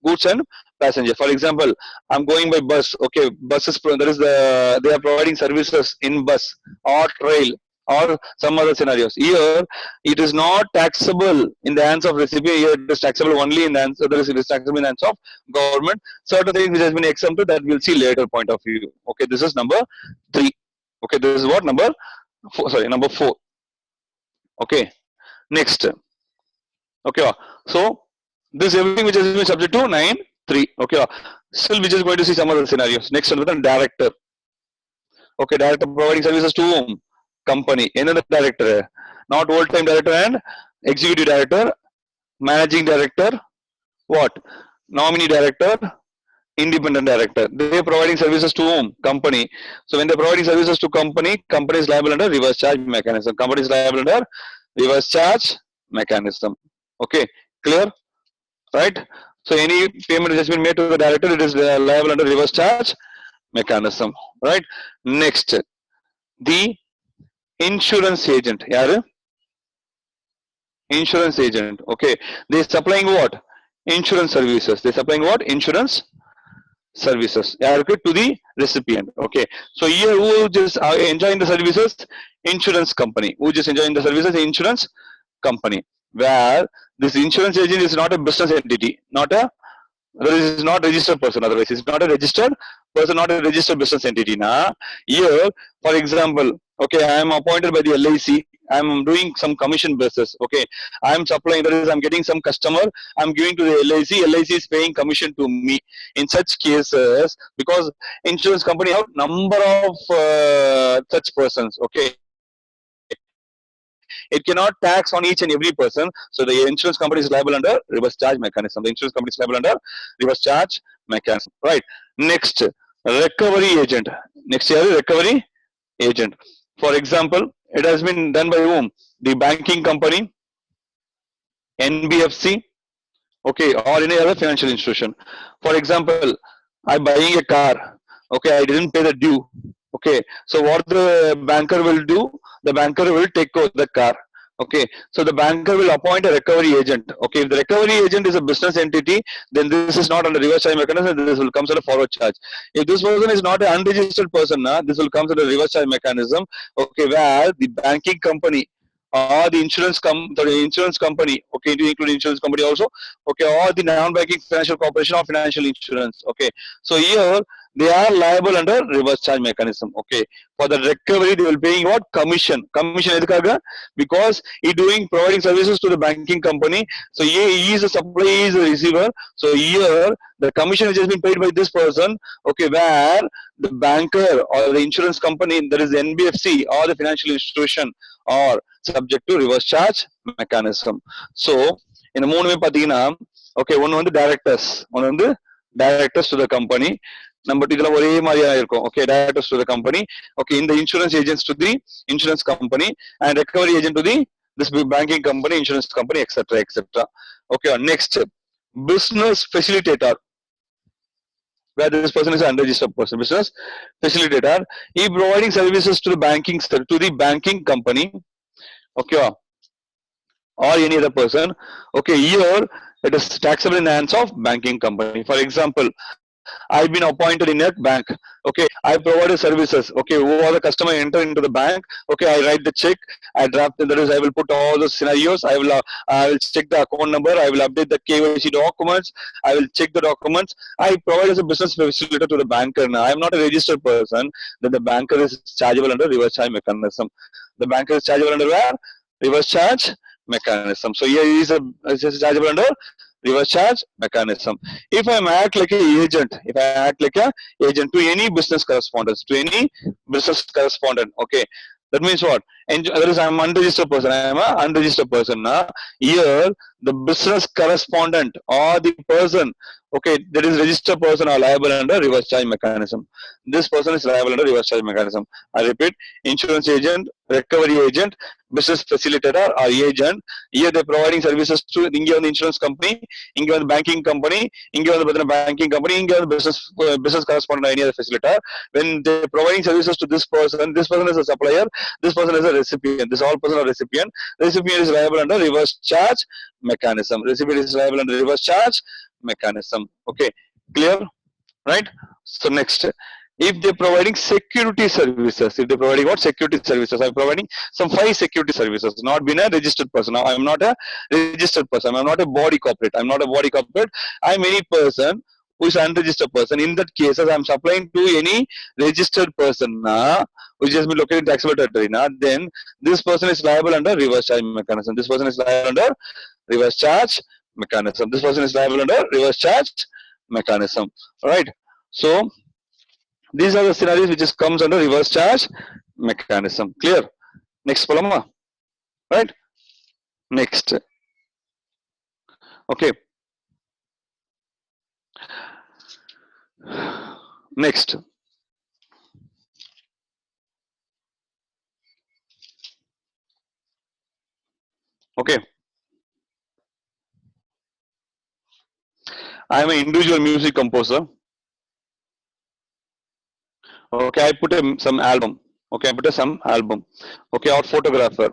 goods and passengers. For example, I'm going by bus. Okay, buses, there is the, they are providing services in bus or trail or some other scenarios. Here it is not taxable in the hands of recipient. Here it is taxable only in the hands, there is, it is taxable in the hands of government. Certain things which has been exempted, that we'll see later point of view. Okay, this is number three. Okay, this is what? Number four, sorry, number four. Okay, next. Okay, so this everything which has been subject to 9(3). Okay, still we just going to see some other scenarios. Next one, the director. Okay, director providing services to whom? Company. Another director, not old time director and executive director, managing director, what? Nominee director, independent director. They are providing services to whom? Company. So when they are providing services to company, company is liable under reverse charge mechanism. Company is liable under reverse charge mechanism. Okay, clear? Right? So any payment has been made to the director, it is liable under reverse charge mechanism. Right? Next, the insurance agent. Yaru? Insurance agent. Okay, they are supplying what? Insurance services. They are supplying what? Insurance services to the recipient. Okay, so here who just enjoying the services? Insurance company. Who just enjoying the services? Insurance company. Where this insurance agent is not a business entity, not a, this is not registered person, otherwise it's not a registered person, not a registered business entity. Now here, for example, okay, I am appointed by the LIC, I am doing some commission basis. Okay, I am supplying, that is, I am getting some customer, I am giving to the LIC, LIC is paying commission to me. In such cases, because insurance company have number of such persons, okay, it cannot tax on each and every person. So the insurance company is liable under reverse charge mechanism. The insurance company is liable under reverse charge mechanism. Right. Next, recovery agent. Next year, recovery agent. For example, it has been done by whom? The banking company, NBFC, okay, or any other financial institution. For example, I'm buying a car. Okay, I didn't pay the due. Okay, so what the banker will do? The banker will take over the car. Okay, so the banker will appoint a recovery agent. Okay, if the recovery agent is a business entity, then this is not under reverse charge mechanism. This will come under forward charge. If this person is not an unregistered person, this will come under reverse charge mechanism. Okay, where the banking company or the insurance company, okay, including insurance company also, okay, or the non-banking financial corporation or financial insurance. Okay, so here they are liable under reverse charge mechanism. Okay, for the recovery they will paying what? Commission. Commission because he doing providing services to the banking company. So he is a supplier, he is a receiver. So here the commission which has been paid by this person, okay, where the banker or the insurance company, that is the NBFC or the financial institution, or subject to reverse charge mechanism. So in the மூணுமே பாத்தீங்கன்னா, okay, one வந்து directors, one வந்து directors to the company. Number 2 இதெல்லாம் ஒரே மாதிரியா இருக்கும். Okay, directors to the company. Okay, in the insurance agents to the insurance company, and recovery agent to the this banking company, insurance company, etc., etc. Okay, next, business facilitator, where this person is an unregistered person, business facilitator. He providing services to the banking company, okay, or any other person. Okay, here it is taxable in the hands of banking company. For example, I've been appointed in a bank. Okay, I provide services. Okay, who are the customer enter into the bank? Okay, I write the check. I draft. That is, I will put all the scenarios. I will check the account number. I will update the KYC documents. I will check the documents. I provide as a business facilitator to the banker. Now, I am not a registered person. Then the banker is chargeable under reverse charge mechanism. The banker is chargeable under where? Reverse charge mechanism. So here is chargeable under reverse charge mechanism. If I act like an agent, if I act like an agent to any business correspondence, okay, that means what? And that is, I am unregistered person. I am a unregistered person. Now, here the business correspondent or the person, okay, that is registered person are liable under reverse charge mechanism. This person is liable under reverse charge mechanism. I repeat, insurance agent, recovery agent, business facilitator or agent. Here they are providing services to the insurance company, the banking company, the banking company, the business correspondent or any other facilitator. When they are providing services to this person is a supplier, this person is a recipient. This all person are recipient. Recipient is liable under reverse charge mechanism. Recipient is liable under reverse charge mechanism. Okay, clear? Right? So next, if they're providing security services, if they're providing what security services, I'm providing some 5 security services, not been a registered person. Now I'm not a registered person, I'm not a body corporate, I'm not a body corporate, I'm any person who is unregistered person. In that cases, I'm supplying to any registered person which has been located in taxable territory. Then this person is liable under reverse charge mechanism. This person is liable under reverse charge mechanism. This person is liable under reverse charge mechanism. Right? So these are the scenarios which comes under reverse charge mechanism. Clear? Next, Palama. Right? Next. Okay. Next. Okay. I am an individual music composer. Okay, I put some album. Okay, I put some album. Okay, or photographer.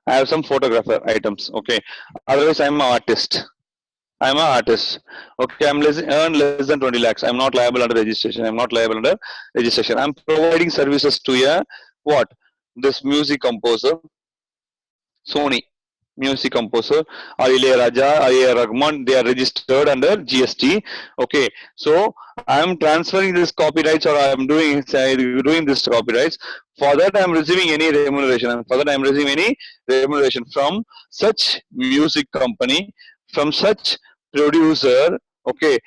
I have some photographer items. Okay, otherwise I'm an artist. I'm an artist. Okay, I'm earn less than 20 lakhs. I'm not liable under registration. I'm not liable under registration. I'm providing services to a what? This music composer, Sony music composer, or Ilayaraja, or A.R. Rahman, they are registered under GST. Okay, so I am transferring this copyrights, or I am doing this copyrights. For that, I am receiving any remuneration. And for that, I am receiving any remuneration from such music company, from such producer. Okay,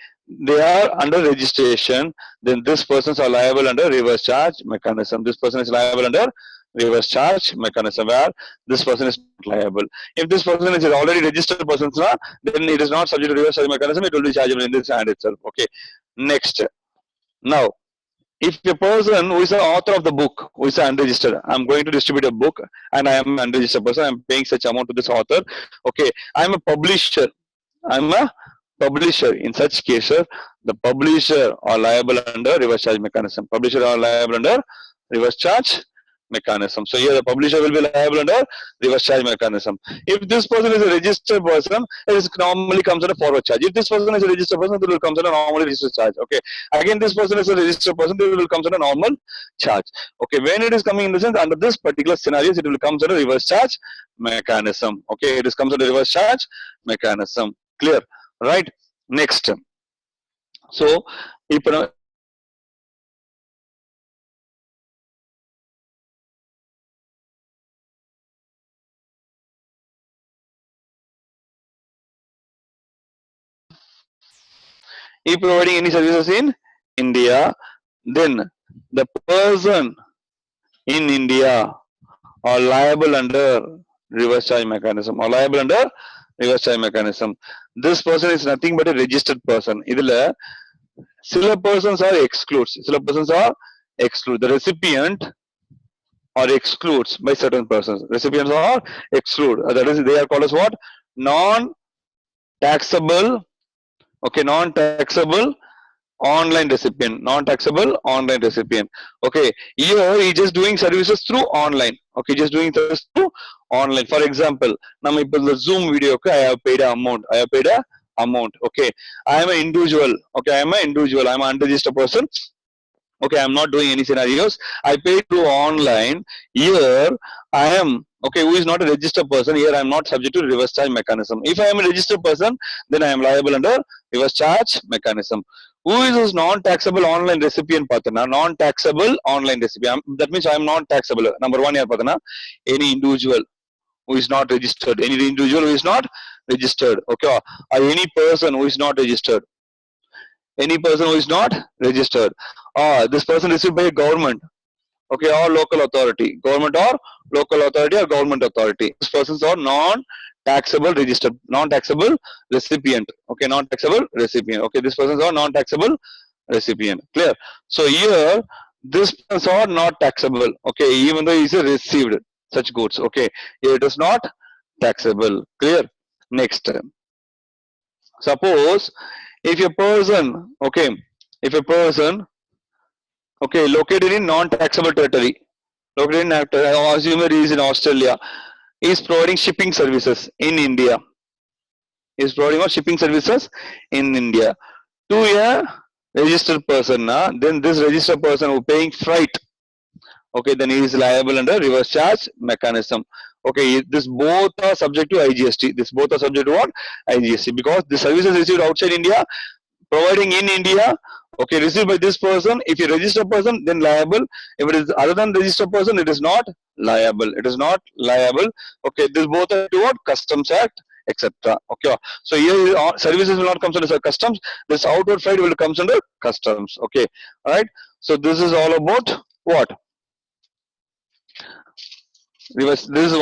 they are under registration. Then this persons are liable under reverse charge mechanism. This person is liable under reverse charge mechanism, where this person is liable. If this person is already registered person, then it is not subject to reverse charge mechanism. It will be chargeable in this hand itself. Okay. Next. Now, if a person who is the author of the book, who is unregistered, I'm going to distribute a book and I am an unregistered person, I'm paying such amount to this author. Okay. I'm a publisher. I'm a publisher. In such cases, the publisher are liable under reverse charge mechanism. Publisher are liable under reverse charge mechanism. So here the publisher will be liable under reverse charge mechanism. If this person is a registered person, it normally comes under forward charge. If this person is a registered person, it will come under normally registered charge. Okay. Again, this person is a registered person, it will come under normal charge. Okay. When it is coming in the sense under this particular scenario, it will come under reverse charge mechanism. Okay. It is comes under reverse charge mechanism. Clear? Right? Next. So, if providing any services in India, then the person in India are liable under reverse charge mechanism, or liable under reverse charge mechanism. This person is nothing but a registered person. Idhila similar persons are excludes. Similar persons are exclude. The recipient or excludes by certain persons. Recipients are exclude. That is, they are called as what? Non taxable, okay, non-taxable online recipient, non-taxable online recipient. Okay, here he just doing services through online. Okay, just doing services through online. For example, now the Zoom video, okay, I have paid an amount. I have paid a amount. Okay, I am an individual. Okay, I am an individual. I am an unregistered person. Okay, I'm not doing any scenarios. I paid through online. Here I am, okay, who is not a registered person. Here I am not subject to reverse charge mechanism. If I am a registered person, then I am liable under reverse charge mechanism. Who is this non-taxable online recipient partner? Non-taxable online recipient, that means I am not taxable. Number one here partner, any individual who is not registered, any individual who is not registered, okay, or any person who is not registered, any person who is not registered, or this person received by a government, okay, or local authority, government or local authority or government authority. These persons are non-taxable registered, non-taxable recipient, okay, non-taxable recipient. Okay, these persons are non-taxable recipient. Clear? So here, this persons are not taxable. Okay, even though he is received such goods. Okay, here it is not taxable. Clear? Next, suppose if a person, okay, if a person, okay, located in non-taxable territory, located in, assume he is in Australia, he is providing shipping services in India. He is providing shipping services in India to a registered person. Then this registered person who paying freight, okay, then he is liable under reverse charge mechanism. Okay, this both are subject to IGST. This both are subject to what? IGST, because the services received outside India, providing in India, okay, received by this person. If you register person, then liable. If it is other than registered person, it is not liable. It is not liable. Okay, this both are to what? Customs Act, etc. Okay, so here services will not come under customs. This outward freight will comes under customs. Okay, all right. So this is all about what? Reverse. This is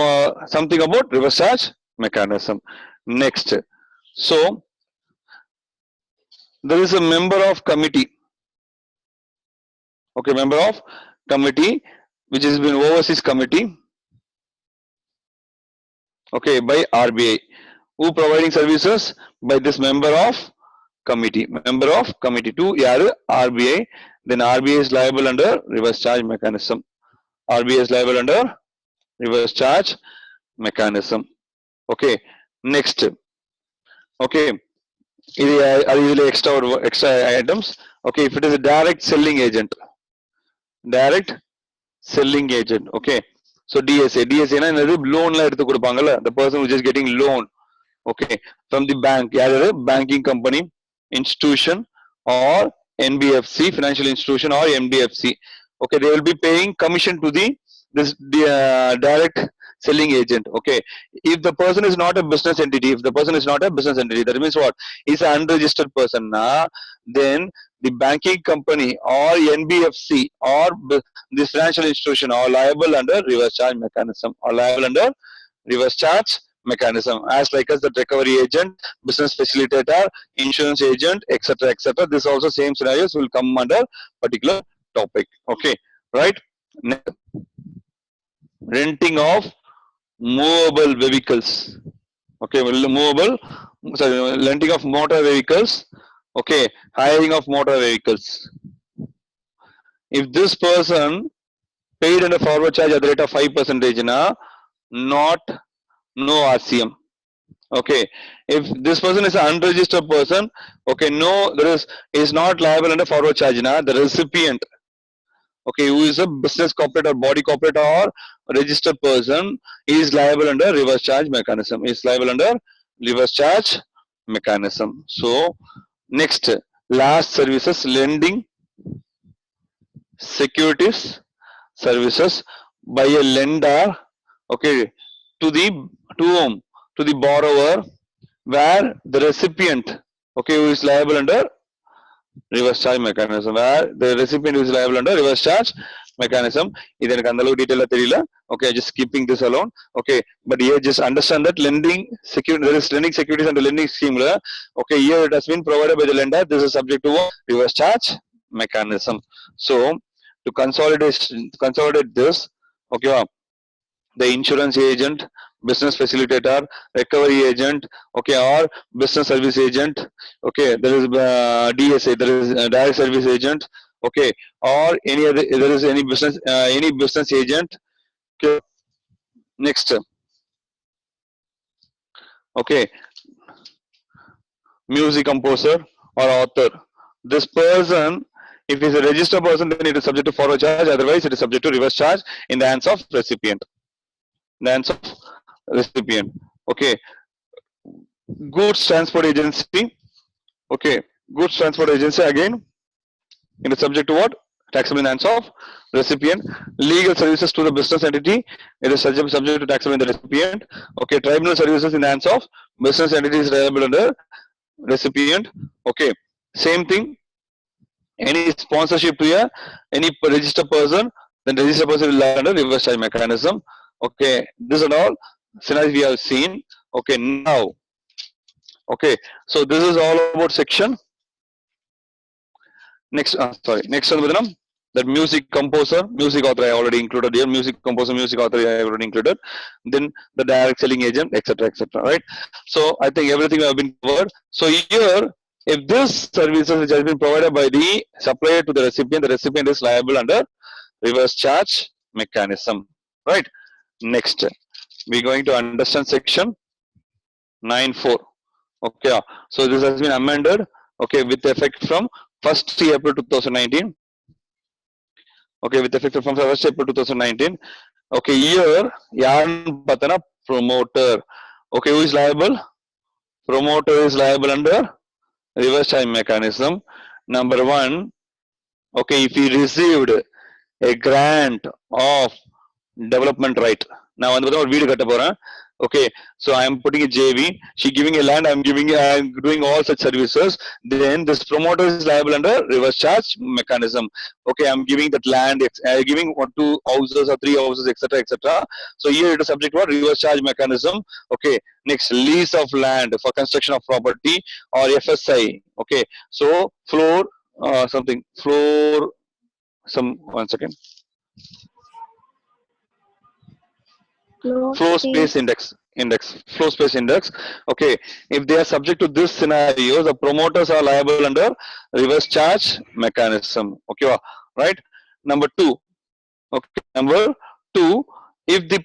something about reverse charge mechanism. Next, so there is a member of committee. Okay, member of committee, which has been overseas committee, okay, by RBI, who providing services by this member of committee to RBI. Then RBI is liable under reverse charge mechanism. RBI is liable under reverse charge mechanism. Okay, next, okay, extra items. Okay, if it is a direct selling agent, direct selling agent, okay, so DSA na loan la eduthu kodupangala, the person who is just getting loan, okay, from the bank, either banking company, institution, or NBFC, financial institution, or MDFC. Okay, they will be paying commission to the direct selling agent. Okay, if the person is not a business entity, that means what? Is an unregistered person. Then the banking company or NBFC or this financial institution are liable under reverse charge mechanism, mechanism, as like as the recovery agent, business facilitator, insurance agent, etc., etc. This also same scenarios will come under particular topic. Okay, right? Next, renting of movable vehicles. Okay, renting of motor vehicles. Okay, hiring of motor vehicles. If this person paid under forward charge at the rate of 5%, not no RCM. Okay, if this person is an unregistered person, okay, no, there is not liable under forward charge. The recipient, okay, who is a business corporate or body corporate or registered person, is liable under reverse charge mechanism. So next, last services, lending securities services by a lender, okay, to whom? To the borrower, where the recipient, okay, who is liable under reverse charge mechanism, where the recipient is liable under reverse charge mechanism. இதற்கு அந்த அளவு டீடைலா தெரியல. Okay, just keeping this alone. Okay, but here just understand that lending security, there is lending securities and lending scheme. Okay, here it has been provided by the lender. This is subject to reverse charge mechanism. So to consolidate this, okay, the insurance agent, business facilitator, recovery agent, okay, or business service agent, okay, there is DSA, there is direct service agent, okay, or any other, there is any business agent, okay. Next, okay, music composer or author. This person, if he's a registered person, then it is subject to forward charge, otherwise it is subject to reverse charge in the hands of recipient. In the hands of recipient. Okay. Goods transport agency. Okay. Goods transport agency again. It is subject to what? Taxable in the hands of recipient. Legal services to the business entity. It is subject to taxable in the recipient. Okay. Tribunal services in the hands of business entity is liable under recipient. Okay. Same thing. Any sponsorship to any registered person, then registered person will lie under reverse charge mechanism. Okay. This and all scenarios we have seen. Okay. Now. Okay. So this is all about section. Next, sorry. Next one, Vidhanam. That music composer, music author I already included here. Music composer, music author I already included. Then the direct selling agent, etc., etc. Right. So I think everything have been covered. So here, if this services which has been provided by the supplier to the recipient is liable under reverse charge mechanism. Right. Next, we're going to understand section 9.4. Okay. So this has been amended. Okay, with effect from 1st April 2019. Okay, with effect from 1st April 2019. Okay, here, yarn patana promoter. Okay, who is liable? Promoter is liable under reverse charge mechanism. Number one, okay, if he received a grant of development right. Now, on the video kata okay, so I am putting a JV. She giving a land. I am doing all such services. Then this promoter is liable under reverse charge mechanism. Okay, I am giving that land. Giving 1, 2 houses or 3 houses, etc., etc. So here it is subject to reverse charge mechanism. Okay, next, lease of land for construction of property or FSI. Okay, so floor something floor some 1 second. Floor space index. Floor space index. Okay, if they are subject to this scenario, the promoters are liable under reverse charge mechanism. Okay, right? Number two. Okay, number two. If the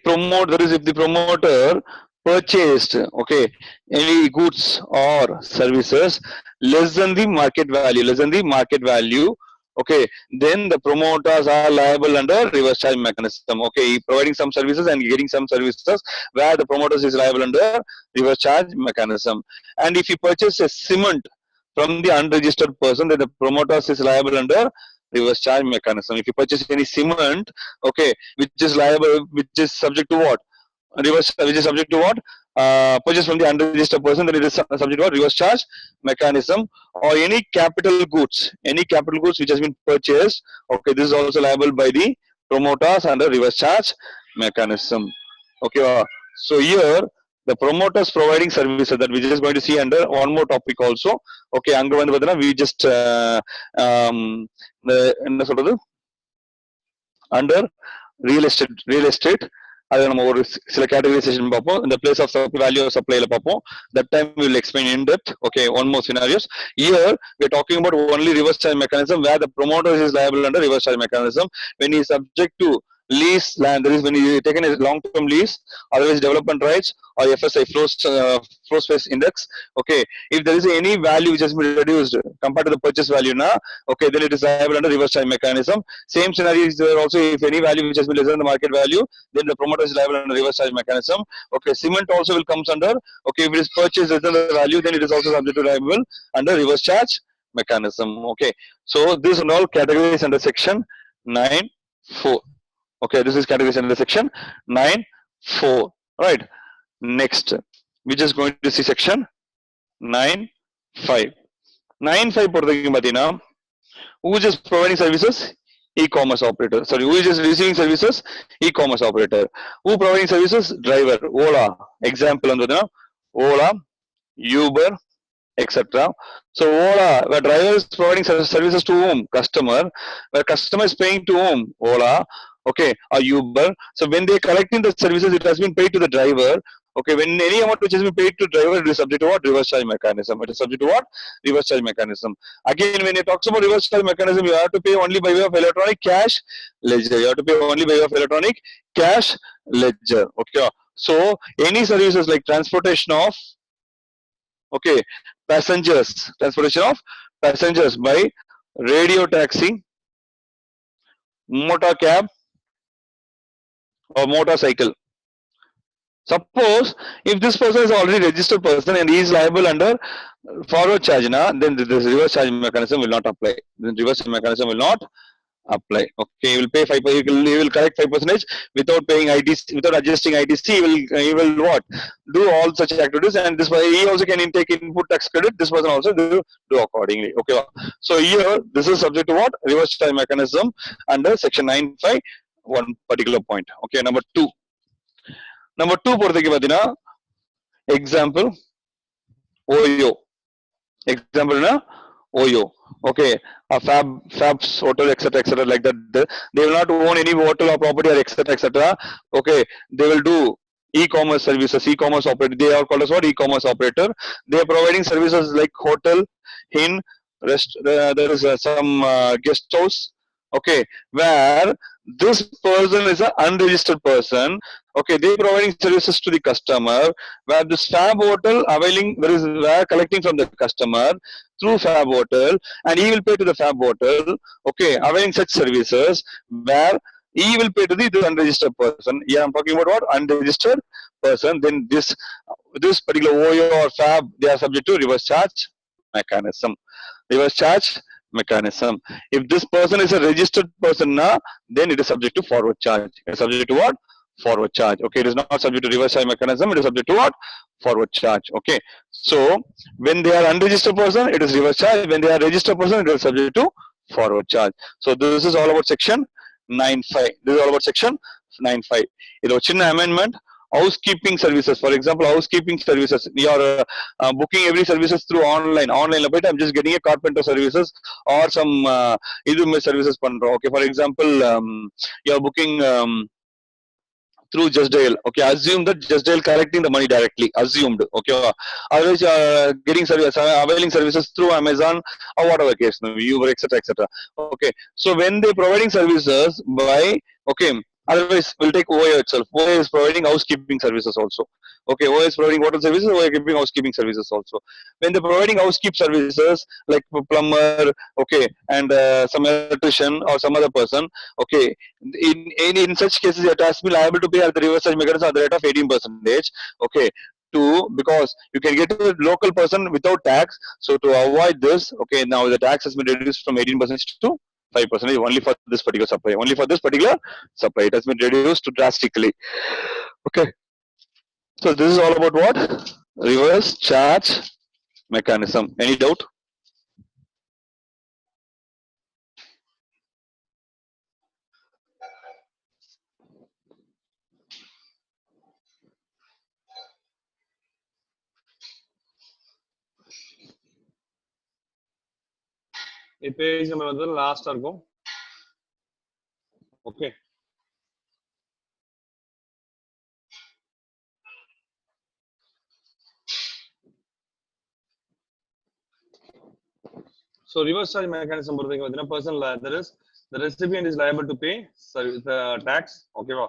promoter purchased, okay, any goods or services less than the market value, okay, then the promoters are liable under reverse charge mechanism. Okay, providing some services and getting some services where the promoters is liable under reverse charge mechanism. And if you purchase a cement from the unregistered person, then the promoters is liable under reverse charge mechanism. If you purchase any cement, okay, which is subject to what? Which is subject to what? Purchase from the unregistered person, then it is subject to reverse charge mechanism. Or any capital goods which has been purchased, okay, this is also liable by the promoters under reverse charge mechanism. Okay, so here the promoters providing services that we just going to see under one more topic also. Okay, anga vandu pathina we just enna solradhu under real estate அது நம்ம ஒரு சில categorisation பார்ப்போம். இந்த place of value of சப்ளைல பார்ப்போம். That time we will explain in depth. Okay, one more scenarios. Here we are talking about only reverse charge mechanism where the promoter is liable under reverse charge mechanism when he is subject to lease land. That is when he taken a long-term lease, otherwise development rights or FSI floor space index. Okay, if there is any value which has been reduced compared to the purchase value now, okay, then it is liable under reverse charge mechanism. Same scenario is there also. If any value which has been less than the market value, then the promoter is liable under reverse charge mechanism. Okay, cement also will comes under. Okay, if it is purchased less than the value, then it is also subject to liable under reverse charge mechanism. Okay, so this and all categories under section 9.4. Okay, this is categories under section 9.4. Right. Next, we're just going to see section 9.5. 9.5 பொறுத்தவரைக்கும் பார்த்தீங்கன்னா, who is just providing services? E-commerce operator. Sorry, who is just receiving services? E-commerce operator. Who providing services? Driver. Ola. Example வந்து Ola, Uber, etc. So Ola, where driver is providing services to whom? Customer. Where customer is paying to whom? Ola. okay, or Uber. So when they are collecting the services, it has been paid to the driver. Okay, when any amount which has been paid to driver, it is subject to what? Reverse charge mechanism. It is subject to what? Reverse charge mechanism. Again, when it talks about reverse charge mechanism, you have to pay only by way of electronic cash ledger. You have to pay only by way of electronic cash ledger. Okay. So any services like transportation of, okay, passengers, transportation of passengers by radio taxi, motor cab, or motorcycle. Suppose if this person is already registered person and he is liable under forward charge, then this reverse charge mechanism will not apply. Then reverse charge mechanism will not apply. Okay, he will pay 5. He will collect 5% without paying ITC, without adjusting ITC. He will what? Do all such activities, and this way he also can take input tax credit. This person also do accordingly. Okay, so here this is subject to what? Reverse charge mechanism under section 9(5). One particular point. Okay, number two. Number two பொறுத்தவரைக்கும் பார்த்தீங்கன்னா example OYO. Example na OYO. Okay, a fabs hotel, etc., like that. They will not own any hotel or property or etc. Okay, they will do e-commerce services, e-commerce operator. They are called as what? E-commerce operator. They are providing services like hotel, inn, there is some guest house. Okay, where this person is an unregistered person. Okay, they are providing services to the customer, where this fab hotel availing, there is collecting from the customer through fab hotel, and he will pay to the fab hotel. Okay, availing such services where he will pay to the unregistered person. Yeah, I'm talking about what? Unregistered person. Then this particular OYO or fab, they are subject to reverse charge mechanism. Reverse charge mechanism. If this person is a registered person now, then it is subject to forward charge. It is subject to what? Forward charge. Okay, it is not subject to reverse charge mechanism. It is subject to what? Forward charge. Okay, so when they are unregistered person, it is reverse charge. When they are registered person, it is subject to forward charge. So this is all about section 9(5). This is all about section 9(5). This is a amendment. Housekeeping services, for example, housekeeping services. You are booking every services through online. I'm just getting a carpenter services or some services. Okay, for example, you are booking through Just Dial. Okay, assume that Just Dial collecting the money directly. Assumed. Okay, otherwise getting service, availing services through Amazon or whatever case, Uber, etc. Okay, so when they providing services by, okay, otherwise we'll take OYO itself. OYO is providing housekeeping services also. Okay, OYO is providing hotel services. OYO giving housekeeping services also. When they're providing housekeeping services like plumber, okay, and some electrician or some other person, okay, in such cases, it has to be liable to pay at the reverse charge mechanism at the rate of 18%. Okay, because you can get a local person without tax. So to avoid this, okay, now the tax has been reduced from 18% to 5% only for this particular supply. Only for this particular supply, it has been reduced drastically. Okay, so this is all about what? Reverse charge mechanism. Any doubt? page number வந்து லாஸ்டா இருக்கும். Okay, so reverse charge mechanism பொறுத்தவரைக்கும் பார்த்தீங்கன்னா person the recipient is liable to pay the tax. Okay வா?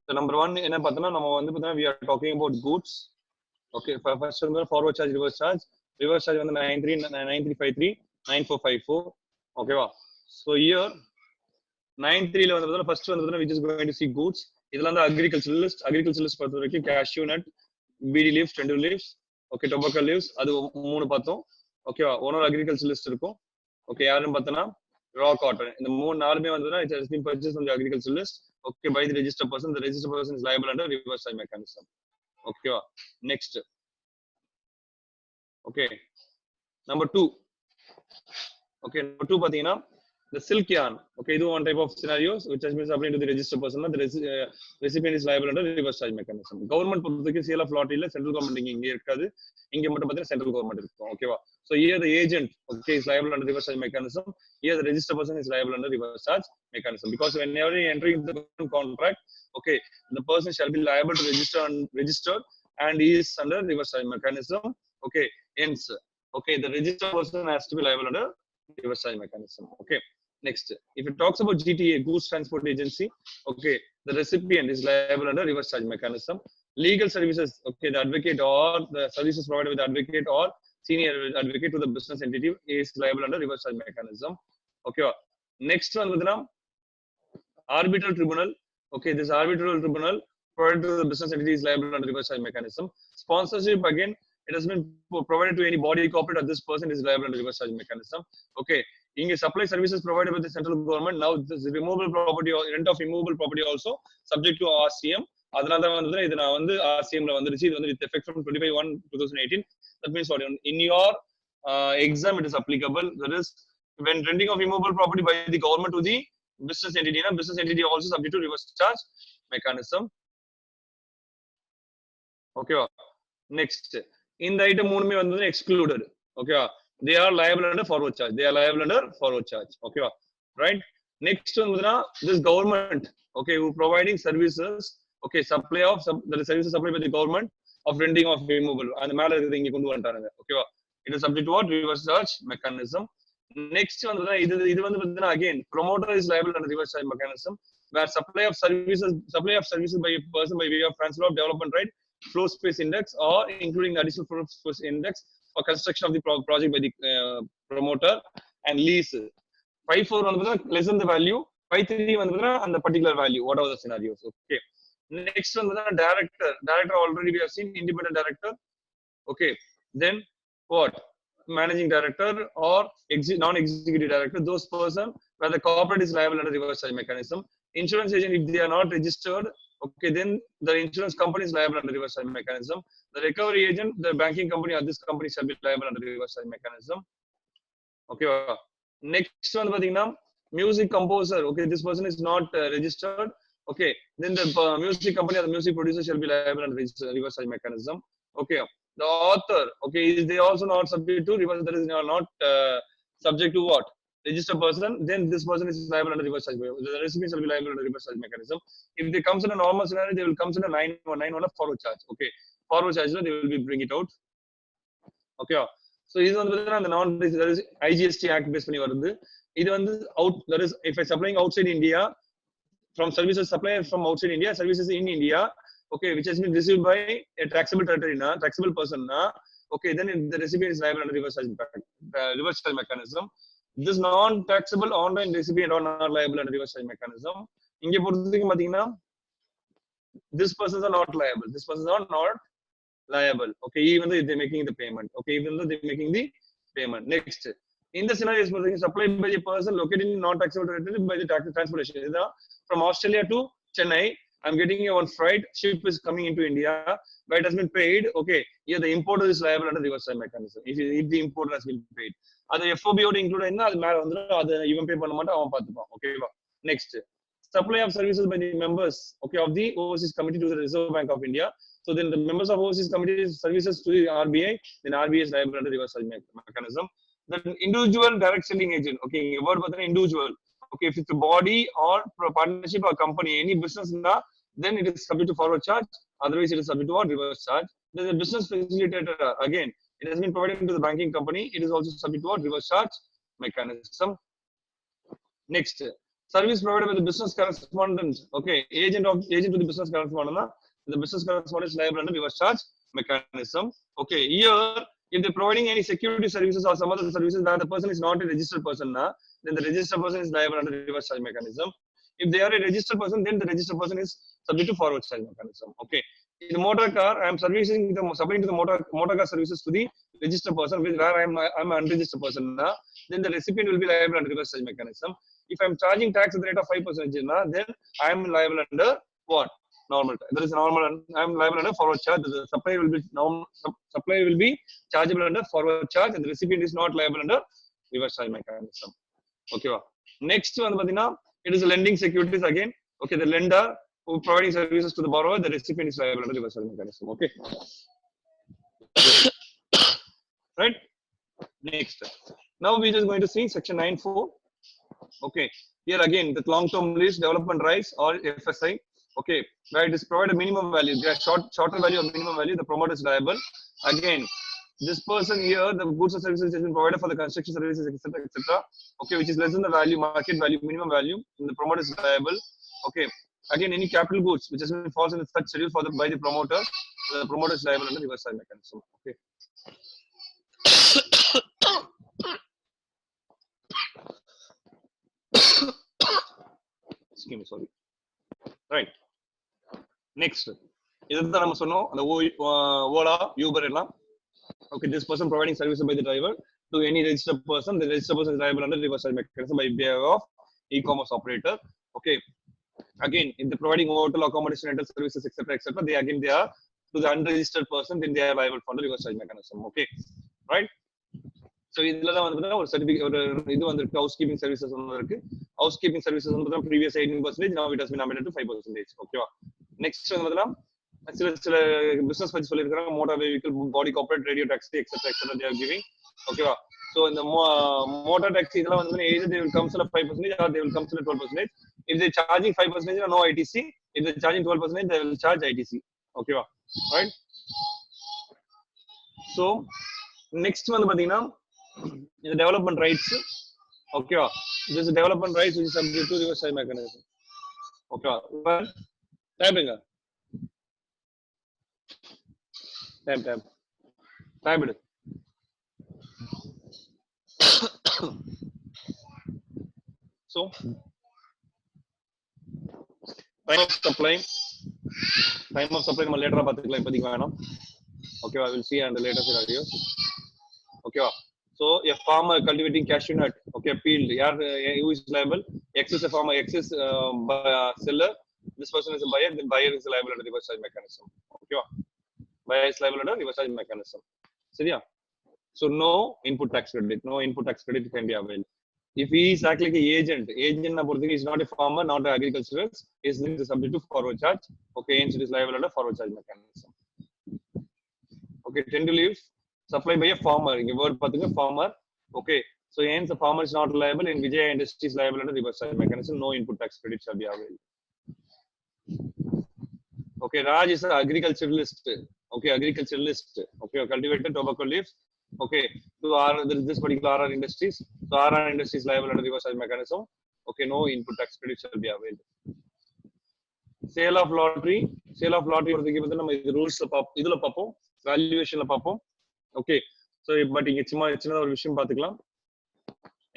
So number 1 என்ன பார்த்தோம்னா நம்ம வந்து பார்த்தீங்கன்னா we are talking about goods. Okay, first வந்து forward charge, reverse charge வந்து 9353 9454. Okay வா? So here 93 ல வந்து first வந்து which is going to see goods. இதெல்லாம் வந்து agricultural list பொறுத்த வரைக்கும் cashew nut, BD leaves, tender leaves, okay, tobacco leaves, அது மூணு பார்த்தோம். ஓகேவா? ஓனர் அக்ரிகல்ச்சர் லிஸ்ட் இருக்கும். ஓகே, யாருன்னு பார்த்தோன்னா raw cotton. இந்த மூணு நாலுமே வந்துன்னா it has been purchased from the agricultural list. Okay, by the registered person. The registered person is liable under reverse charge mechanism. ஓகேவா? Next. Okay, number 2. Okay, number 2 பார்த்தீங்கன்னா the silk yarn. Okay, this one type of scenarios which has been supplied to the registered person. The recipient is liable under reverse charge mechanism. Government பொறுத்தவரைக்கும் sale of lot இல்ல, central government இங்க இருக்காது. இங்க மட்டும் பார்த்தா central government இருக்கும். ஓகேவா? So here the agent, okay, is liable under reverse charge mechanism. Here the registered person is liable under reverse charge mechanism, because whenever you enter into the contract, okay, the person shall be liable to register and he is under reverse charge mechanism. Okay, hence, okay, the registered person has to be liable under reverse charge mechanism. Okay. Next, if it talks about GTA, Goods Transport Agency, okay, the recipient is liable under reverse charge mechanism. Legal services, okay, the advocate or the services provided with the advocate or senior advocate to the business entity is liable under reverse charge mechanism. Okay, next one, arbitral tribunal. Okay, this arbitral tribunal provided to the business entity is liable under reverse charge mechanism. Sponsorship, again, it has been provided to any body corporate or this person is liable under reverse charge mechanism. Okay, இங்க supply services provided by the central government. Now this removable property or rent of immovable property also subject to RCM. அதனால தான் வந்து இது நான் வந்து RCM ல வந்துருச்சு. இது வந்து with effect from 25/1/2018. That means what in your exam it is applicable. That is when renting of immovable property by the government to the business entity, business entity also subject to reverse charge mechanism. Okay, next in the item மூணுமே வந்து excluded. Okay, they are liable under forward charge. They are liable under forward charge. Okay, right? Next one, this government, okay, who providing services, okay, supply of the services supplied by the government of renting of immovable. And the matter is okay, it is subject to what? Reverse charge mechanism. Next one, again, promoter is liable under reverse charge mechanism, where supply of services by a person by way of transfer of development right, floor space index, or including additional floor space index, or construction of the project by the promoter, and lease. 5(4) less than the value, 5(3) and the particular value, whatever the scenarios. Okay. Next one, director. Director already we have seen, independent director. Okay. Then what? Managing director or non-executive director. Those person where the corporate is liable under reverse charge mechanism. Insurance agent, if they are not registered, okay, then the insurance company is liable under reverse charge mechanism. The recovery agent, the banking company or this company shall be liable under reverse charge mechanism. Okay. Next one, music composer. Okay, this person is not registered. Okay, then the music company or the music producer shall be liable under reverse charge mechanism. Okay, the author. Okay, they also not subject to reverse. That is not subject to what? Registered person, then this person is liable under reverse charge. The recipient shall be liable under reverse charge mechanism. If they comes in a normal scenario, they will come in a 9(1) forward charge. Okay, forward charge, they will be bring it out. Okay, so this is the non, that is IGST Act based பண்ணி வருது. இது வந்து out, that is if I supplying outside India, from services supplied from outside India, services in India, okay, which has been received by a taxable territory, taxable person, okay, then the recipient is liable under reverse charge mechanism. This non-taxable online recipient are not liable under reverse charge mechanism. இங்க பொறுத்தவரைக்கும் பாத்தீங்கன்னா this persons are not liable. This persons are not liable. Okay, even though they're making the payment. Okay, even though they're making the payment. Next, in the scenario supplied by a person located in non-taxable territory by the transportation. From Australia to Chennai, I'm getting one freight, ship is coming into India, but it has been paid. Okay, here the importer is liable under reverse charge mechanism. If the importer has been paid. அது FOB ஓட include ஆயிருந்தா அது மேல வந்துடும், அது இவன் பே பண்ண மாட்டான், அவன் பார்த்துப்பான். ஓகேவா? Next, supply of services by the members, okay, of the overseas committee to the Reserve Bank of India. So then the members of overseas committee services to the RBI, then RBI is liable under reverse charge mechanism. The individual direct selling agent, okay, word about the individual, okay, if it's a body or partnership or company, any business, then it is subject to forward charge. Otherwise, it is subject to what? Reverse charge. Then the business facilitator, again, it has been provided to the banking company. It is also subject to what? Reverse charge mechanism. Next, service provided by the business correspondent. Okay, agent to the business correspondent. The business correspondent is liable under reverse charge mechanism. Okay, here if they're providing any security services or some other services where the person is not a registered person, then the registered person is liable under reverse charge mechanism. If they are a registered person, then the registered person is subject to forward charge mechanism. Okay. In the motor car, I am supplying to the motor car services to the registered person, where I am an unregistered person. Then the recipient will be liable under reverse charge mechanism. If I am charging tax at the rate of 5%, then I am liable under what? Normal. There is normal. I am liable under forward charge. The supply will be chargeable under forward charge, and the recipient is not liable under reverse charge mechanism. Okay. Next one, it is lending securities again. Okay, the lender who providing services to the borrower, the recipient is liable under reverse charge mechanism. Okay, right. Next, now we are just going to see section 9(4). Okay, here again the long-term lease development rights or FSI. Okay, where it is provided minimum value, they are shorter value or minimum value, the promoter is liable. Again, this person here, the goods or services has been provided for the construction services, etc., etc. Okay, which is less than the value, market value, minimum value, and the promoter is liable. Okay, again, any capital goods which has been falls in such schedule for by the promoter, the promoter is liable under reverse charge mechanism. Okay. Excuse me, sorry. Right. Next, இதுதான் நம்ம சொன்னோம் அந்த Ola Uber எல்லாம். Okay, this person providing services by the driver to any registered person, the registered person is liable under reverse charge mechanism by behalf of e-commerce operator. Okay, again, if they're providing hotel accommodation, rental services, etc., etc., they are to the unregistered person, then they are liable for the reverse charge mechanism. Okay, right. So இதுல தான் வந்து ஒரு certificate ஒரு இது வந்திருக்கு, housekeeping services வந்திருக்கு. Housekeeping services வந்து previous 18%, now it has been amended to 5%. ஓகேவா. நெக்ஸ்ட் வந்து சில பிசினஸ் பத்தி சொல்லியிருக்காங்க, motor vehicle, body corporate, radio taxi, etcetera etcetera they are giving. ஓகேவா. ஸோ இந்த மோட்டார் டாக்ஸி இதெல்லாம் வந்து either they will comes at 5% or they will comes at 12%. If they charging 5%, no ITC. If they charging 12%, they will charge ITC. ஓகேவா, right? So next வந்து பாத்தீங்கன்னா இந்த development rights. ஓகேவா, this is development rights which is subject to reverse charge mechanism. ஓகேவா, டைப்ங்க type எடு. So time of supply நம்ம லேட்டரா பாத்துக்கலாம், இப்போதைக்கு வேணாம். ஓகேவா, we'll see and later scenarios. ஓகேவா. So a farmer cultivating cashew nut, okay, field, who is liable? X is a farmer, X is seller, this person is a buyer, then buyer is liable under reverse charge mechanism. Okay, buyer is liable under reverse charge mechanism. So so no input tax credit can be availed. If he is acting like an agent is not a farmer, not an agriculturalist, is subject to forward charge. Okay, hence it is liable under forward charge mechanism. Okay, tend to leave supplied by a farmer. In word pathunga farmer. Okay, so hence the farmer is not liable, and Vijaya Industries is liable under reverse charge mechanism. No input tax credit shall be available. Okay, Raj is an agriculturalist. Okay, agriculturalist. Okay, cultivated tobacco leaves. Okay, so there is this particular RR Industries. So RR Industries is liable under reverse charge mechanism. Okay, no input tax credit shall be available. Sale of lottery பொறுத்தவரைக்கும் வந்து நம்ம இது ரூல்ஸ்ல இதுல பார்ப்போம், வேல்யூவேஷன்ல பார்ப்போம். Okay, so but இங்க சின்ன ஒரு விஷயம் பார்த்துக்கலாம்.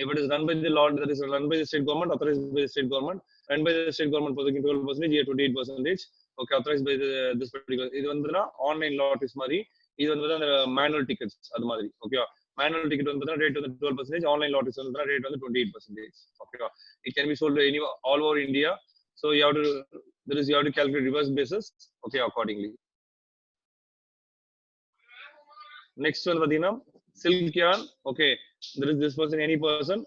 If it is run by the law, that is run by the state government, authorized by the state government, run by the state government பொறுத்தவரைக்கும் 12%, here 28%. Okay, authorized by this particular, இது வந்துனா online லாட்டரிஸ் மாதிரி, இது வந்து அந்த manual tickets அது மாதிரி. ஓகேவா, manual ticket வந்து ரேட் வந்து 12%, ஆன்லைன் லாட்டரிஸ் வந்து ரேட் வந்து 28%. ஓகேவா, it can be sold anywhere all over India. So you have to calculate reverse basis. Okay, accordingly. Next one pathina silk yarn. Okay, there is this person, any person.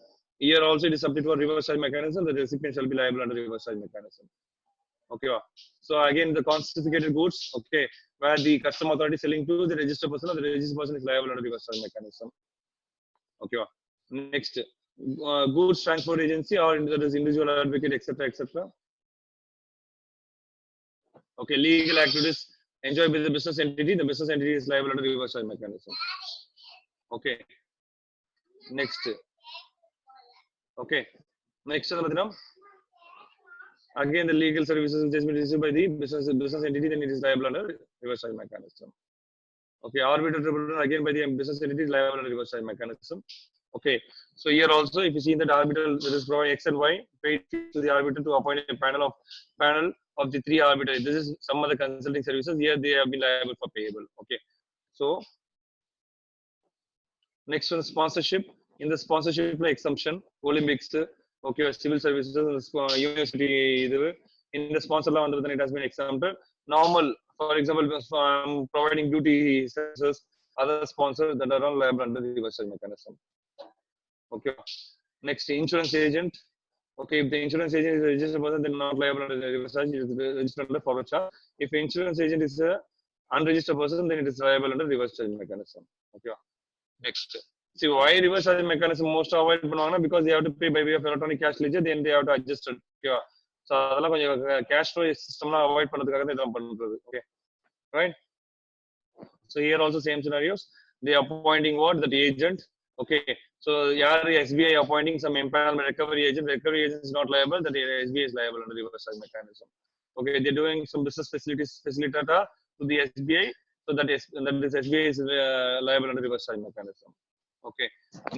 Here also it is subject to a reverse charge mechanism. The recipient shall be liable under reverse charge mechanism. Okay, so again the confiscated goods. Okay, where the custom authority selling to the registered person, or the registered person is liable under reverse charge mechanism. Okay, next goods transport agency, or there is individual advocate, etc., etc. Okay, legal activities enjoyed by the business entity, the business entity is liable under reverse charge mechanism. Okay, next. Okay, next again the legal services which has been received by the business entity, then it is liable under reverse charge mechanism. Okay, arbitral tribunal again by the business entity is liable under reverse charge mechanism. Okay, so here also if you see that arbitral, there is provide X and Y paid to the arbiter to appoint a panel of the 3 arbiters. This is some of the consulting services. Here they have been liable for payable. Okay, so next one, sponsorship. In the sponsorship exemption, Olympics, okay, civil services, university, in the sponsor law, then it has been exempted. Normal, for example, providing beauty services, other sponsors that are not liable under the reverse charge mechanism. Okay, next, insurance agent. Okay, if the insurance agent is a registered person, then not liable under the reverse charge, it is registered under forward charge. If insurance agent is a unregistered person, then it is liable under reverse charge mechanism. Okay. Next. See why reverse charge mechanism most avoid பண்ணுவாங்கன்னா because they have to pay by way of electronic cash ledger, then they have to adjust it. Okay. So அதெல்லாம் கொஞ்சம் cash flow systemலாம் avoid பண்ணதுக்காக தான் இதெல்லாம் பண்றது. Okay. Right. So here also same scenarios. They are appointing what that agent. Okay. So yaar SBI appointing some empanelment recovery agent. Recovery agent is not liable. That SBI is liable under the reverse charge mechanism. Okay. They're doing some business facilitator to the SBI. So that this SBI is liable under the reverse charge mechanism. Okay.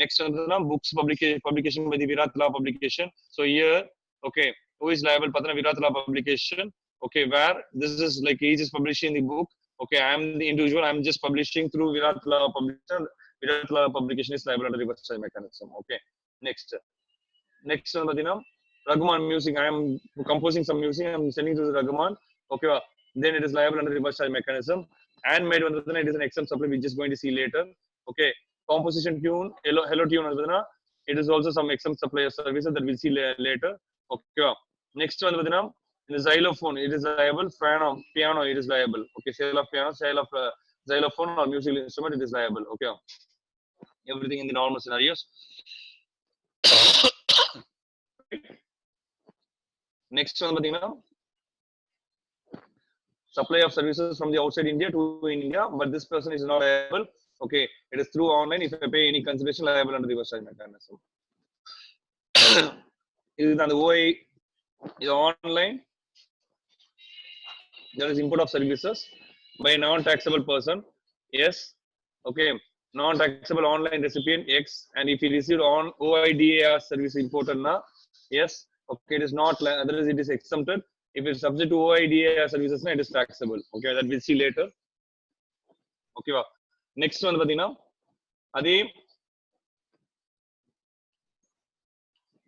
Next one, books publication by the Virat Law publication. So here, okay, who is liable? Patna Virat Law publication. Okay, where this is like he is publishing the book. Okay, I am the individual. I am just publishing through Virat Law publication. Virat Law publication is liable under reverse charge mechanism. Okay. Next one, Madina, Raghuman music. I am composing some music. I am sending to the Raghuman. Okay, then it is liable under reverse charge mechanism. And made one, it is an exempt supply. We're just going to see later. Okay. Composition tune, hello tune, it is also some exempt supplier services that we'll see later. Okay. Next one, in the xylophone, it is liable. Piano, it is liable. Okay, sale of piano, sale of xylophone or musical instrument, it is liable. Okay. Everything in the normal scenarios. Next one, supply of services from the outside India to in India, but this person is not liable. Okay, it is through online. If I pay any consideration, liable under the reverse charge mechanism. Is on the OI is online. There is import of services by a non-taxable person. Yes. Okay. Non-taxable online recipient X, and if he received on OIDAR service imported na, yes. Okay, it is not. Otherwise, it is exempted. If it's subject to OIDAR services, na, it is taxable. Okay, that we'll see later. Okay. Next one, Badina. Adi,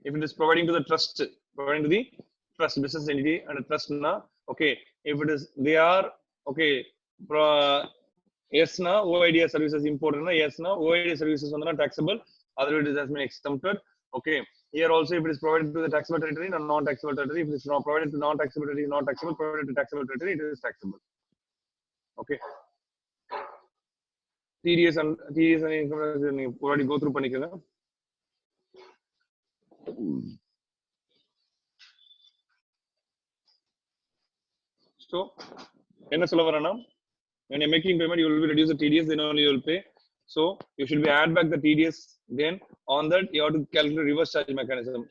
if it is providing to the trust, business entity and a trust na, okay. If it is, they are okay. Yes na, OIDAR services imported na, yes na, OIDAR services are not taxable. Otherwise, it has been exempted. Okay. Here also, if it is provided to the taxable territory and non-taxable territory, if it is not provided to non-taxable territory, not taxable, provided to taxable territory, it is taxable. Okay. TDS and income already go through panikala. So, when you're making payment, you will be reduce the TDS, then only you will pay. So, you should be add back the TDS. Then on that, you have to calculate reverse charge mechanism.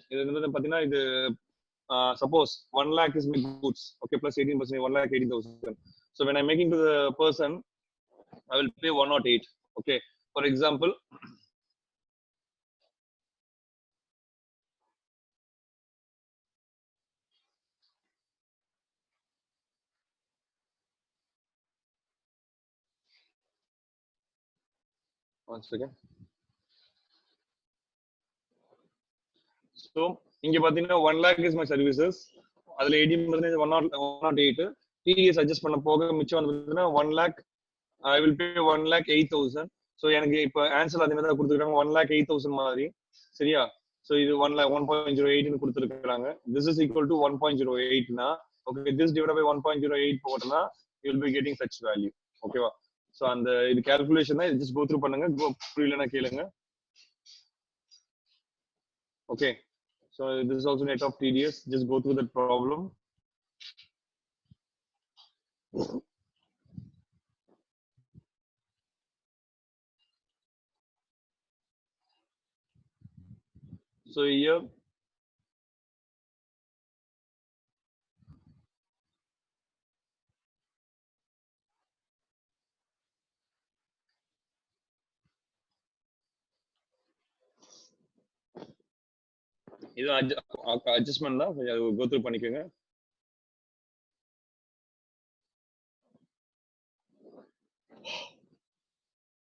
Suppose 1 lakh is my goods, okay, plus 18%, 1,80,000. So, when I'm making to the person, I will pay 108. Okay. For example, one second. So, inge pathina 1 lakh is my services. Adula 18% 108. TDS adjust பண்ண போக மிச்சம் வந்து 1 lakh. I will pay 1,08,000. So எனக்கு இப்ப answer அதே மாதிரி கொடுத்துருக்காங்க 1,08,000 மாதிரி சரியா. So இது 1.08 ன்னு கொடுத்துருக்காங்க. This is equal to 1.08 னா okay, this divided by 1.08 போட்டனா you will be getting such value. ஓகேவா. So அந்த இது calculation தான், just go through பண்ணுங்க. புரியலனா கேளுங்க. Okay. So this is also net of TDS. Just go through that problem. So here, இது adjustment தான், go through பண்ணிக்கோங்க.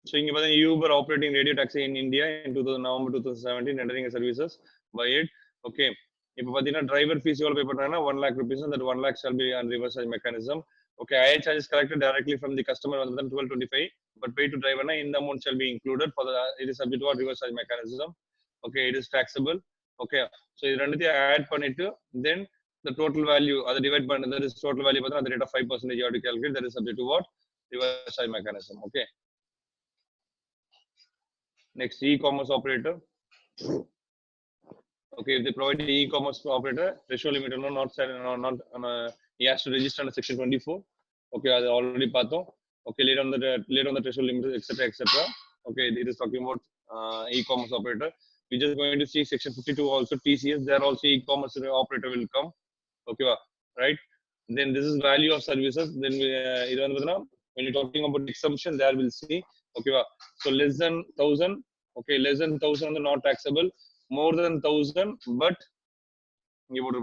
So இங்க பாத்தீங்க Uber operating radio taxi in India in November 2017, rendering services by it. Okay. இப்போ பாத்தீங்கன்னா driver fees எவ்வளவு pay பண்றாங்கன்னா 1 lakh rupees, and that 1 lakh shall be on reverse charge mechanism. Okay, IR charges collected directly from the customer rather than 1225, but paid to driver na in the amount shall be included for the, it is subject to reverse charge mechanism. Okay, it is taxable. Okay, so இது ரெண்டுத்தையும் add பண்ணிட்டு then the total value அதை divide பண்ண, that is total value பார்த்தா அந்த rate of 5% you have to calculate, that is subject to what, reverse charge mechanism. Okay, next e-commerce operator. Okay, if they provide the e-commerce operator threshold limit not he has to register under section 24. Okay, அது already பார்த்தோம். Okay, later on the threshold limit, etc. Okay, it is talking about e-commerce operator. We just going to see section 52 also, TCS, there also e-commerce operator will come. Okay, right? Then this is value of services. Then when you're talking about exemption, there we'll see. Okay, so less than 1,000. Okay, less than 1,000 not taxable. More than 1,000, but more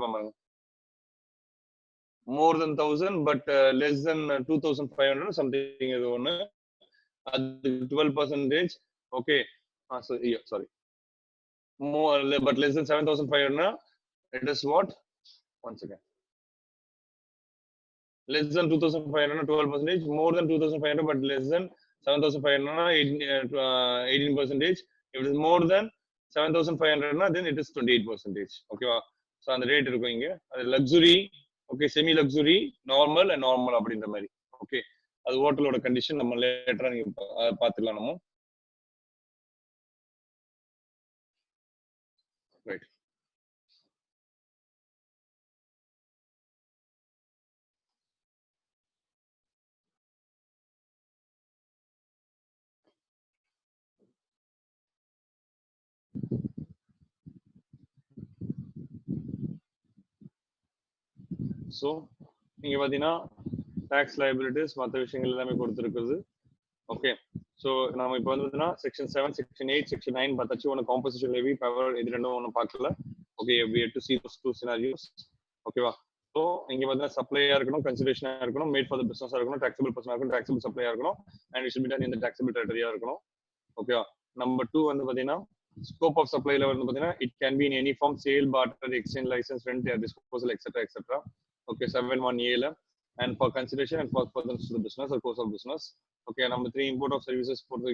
than 1,000, but less than 2,500 something is one. 12%. Okay, so yeah, sorry. More, but less than 7,500. It is what? Once again. Less than 2,500, 12%. More than 2,500, but less than 7,500, 18%. If it is more than 7,500, then it is 28%. Okay, so on the rate is going here. Luxury, okay, semi luxury, normal and normal அப்படின்ற மாதிரி. Okay, அது ஹோட்டலோட condition நம்ம லேட்டரா நீங்க பாத்துக்கலாம் நம்ம. Right. So நீங்க பாத்தீங்கன்னா டாக்ஸ் லைபிலிட்டிஸ் மற்ற விஷயங்கள் எல்லாமே கொடுத்துருக்குது. ஓகே, ஸோ நம்ம இப்போ வந்து பார்த்தீங்கன்னா செக்ஷன் 7, செக்ஷன் 8, செக்ஷன் 9 பார்த்தாச்சு. ஒன்று காம்போசிஷன் லெவி, பவர், இது ரெண்டும் ஒன்றும் பார்க்கல. Okay, we have to see those two scenarios. ஓகேவா? ஸோ இங்கே பார்த்தீங்கன்னா சப்ளையா இருக்கணும், கன்சிடரேஷனாக இருக்கணும், மேட் ஃபார் த பிசினஸாக இருக்கணும், டாக்ஸபிள் பர்சனாக இருக்கணும், டாக்ஸபிள் சப்ளையா இருக்கணும், and it should be done in the taxable டெரிட்டரியா இருக்கணும். ஓகேவா? நம்பர் 2 வந்து பார்த்தீங்கன்னா ஸ்கோப் ஆஃப் சப்ளைல வந்து பார்த்தீங்கன்னா it can be in any form, sale, barter, exchange, licence, rent, disposal, etcetera. Okay, 7(1)(a) and for consideration and for furtherance to the business or course of business. Okay, number 3, import of services for the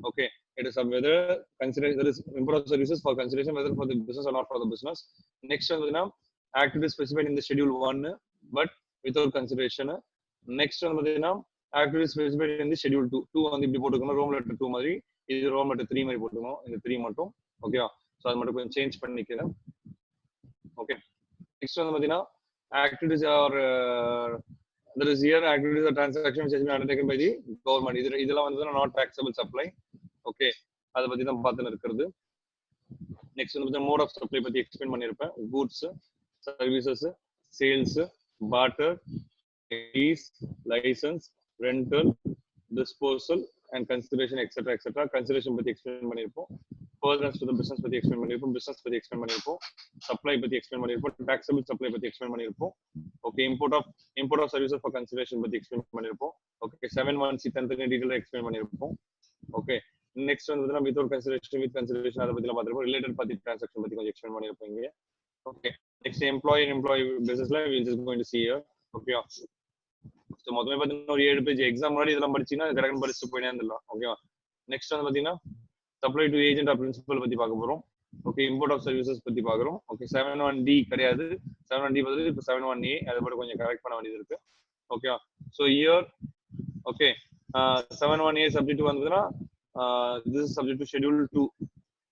okay, it is whether consider there is import of services for consideration whether for the business or not for the business. Next one, activity specified in the schedule 1 but without consideration. Next one, activity specified in the schedule 2 on the report Rome letter 2 மாதிரி, இது Rome letter 3 மாதிரி போட்டுக்கணும், இந்த 3 மட்டும். Okay, so அது மட்டும் கொஞ்சம் change பண்ணிக்கிறேன். ஓகே, நெக்ஸ்ட் வந்து activities are there is here activities or transaction which has been undertaken by the government. இதெல்லாம் வந்து not taxable supply. Okay, அத பத்தி தான் பார்த்துன்னு இருக்குது. நெக்ஸ்ட் வந்து மோட் ஆஃப் சப்ளை பத்தி எக்ஸ்பிளைன் பண்ணிருப்பேன். Goods, services, sales, barter, lease, license, rental, disposal and consideration, etc. Consideration பத்தி எக்ஸ்பிளைன் பண்ணிருப்போம். furtherance to the business பத்தி எக்ஸ்பிளைன் பண்ணிருப்போம், business பத்தி எக்ஸ்பிளைன் பண்ணிருப்போம், supply பத்தி எக்ஸ்பிளைன் பண்ணிருப்போம், taxable supply பத்தி எக்ஸ்பிளைன் பண்ணிருப்போம். Okay, import of services for consideration பத்தி எக்ஸ்பிளைன் பண்ணிருப்போம். ஓகே, 7(1)(c) தனித்தனி டீடைலா எக்ஸ்பிளைன் பண்ணிருப்போம். ஓகே, நெக்ஸ்ட் வந்து without consideration, with consideration அத பத்திலாம் பார்த்திருப்போம். ரிலேட்டட் பார்ட்டி டிரான்சாக்ஷன் பத்தி கொஞ்சம் எக்ஸ்பிளைன் பண்ணிருப்போம் இங்க. ஓகே, நெக்ஸ்ட் எம்ப்ளாயி பிசினஸ்ல we just going to see here. Okay, so மொத்தமே பாத்தீங்கன்னா ஒரு 7 பேஜ். எக்ஸாம் முன்னாடி இதெல்லாம் படிச்சீங்கன்னா கடகன் படிச்சுட்டு போயிட்டே இருந்தலாம். ஓகேவா? நெக்ஸ்ட் வந்து பாத்தீங்கன்னா supply to agent or principal பத்தி பார்க்க போறோம். ஓகே, இம்போர்ட் ஆஃப் சர்வீசஸ் பத்தி பார்க்கறோம். ஓகே, 7(1)(d) கிடையாது, 7(1)(d) பதிலா இப்போ 7(1)(a) அதை மட்டும் கொஞ்சம் கரெக்ட் பண்ண வேண்டியது இருக்கு. Okay, so here okay 7(1)(a) subject வந்ததுன்னா this is subject to schedule 2.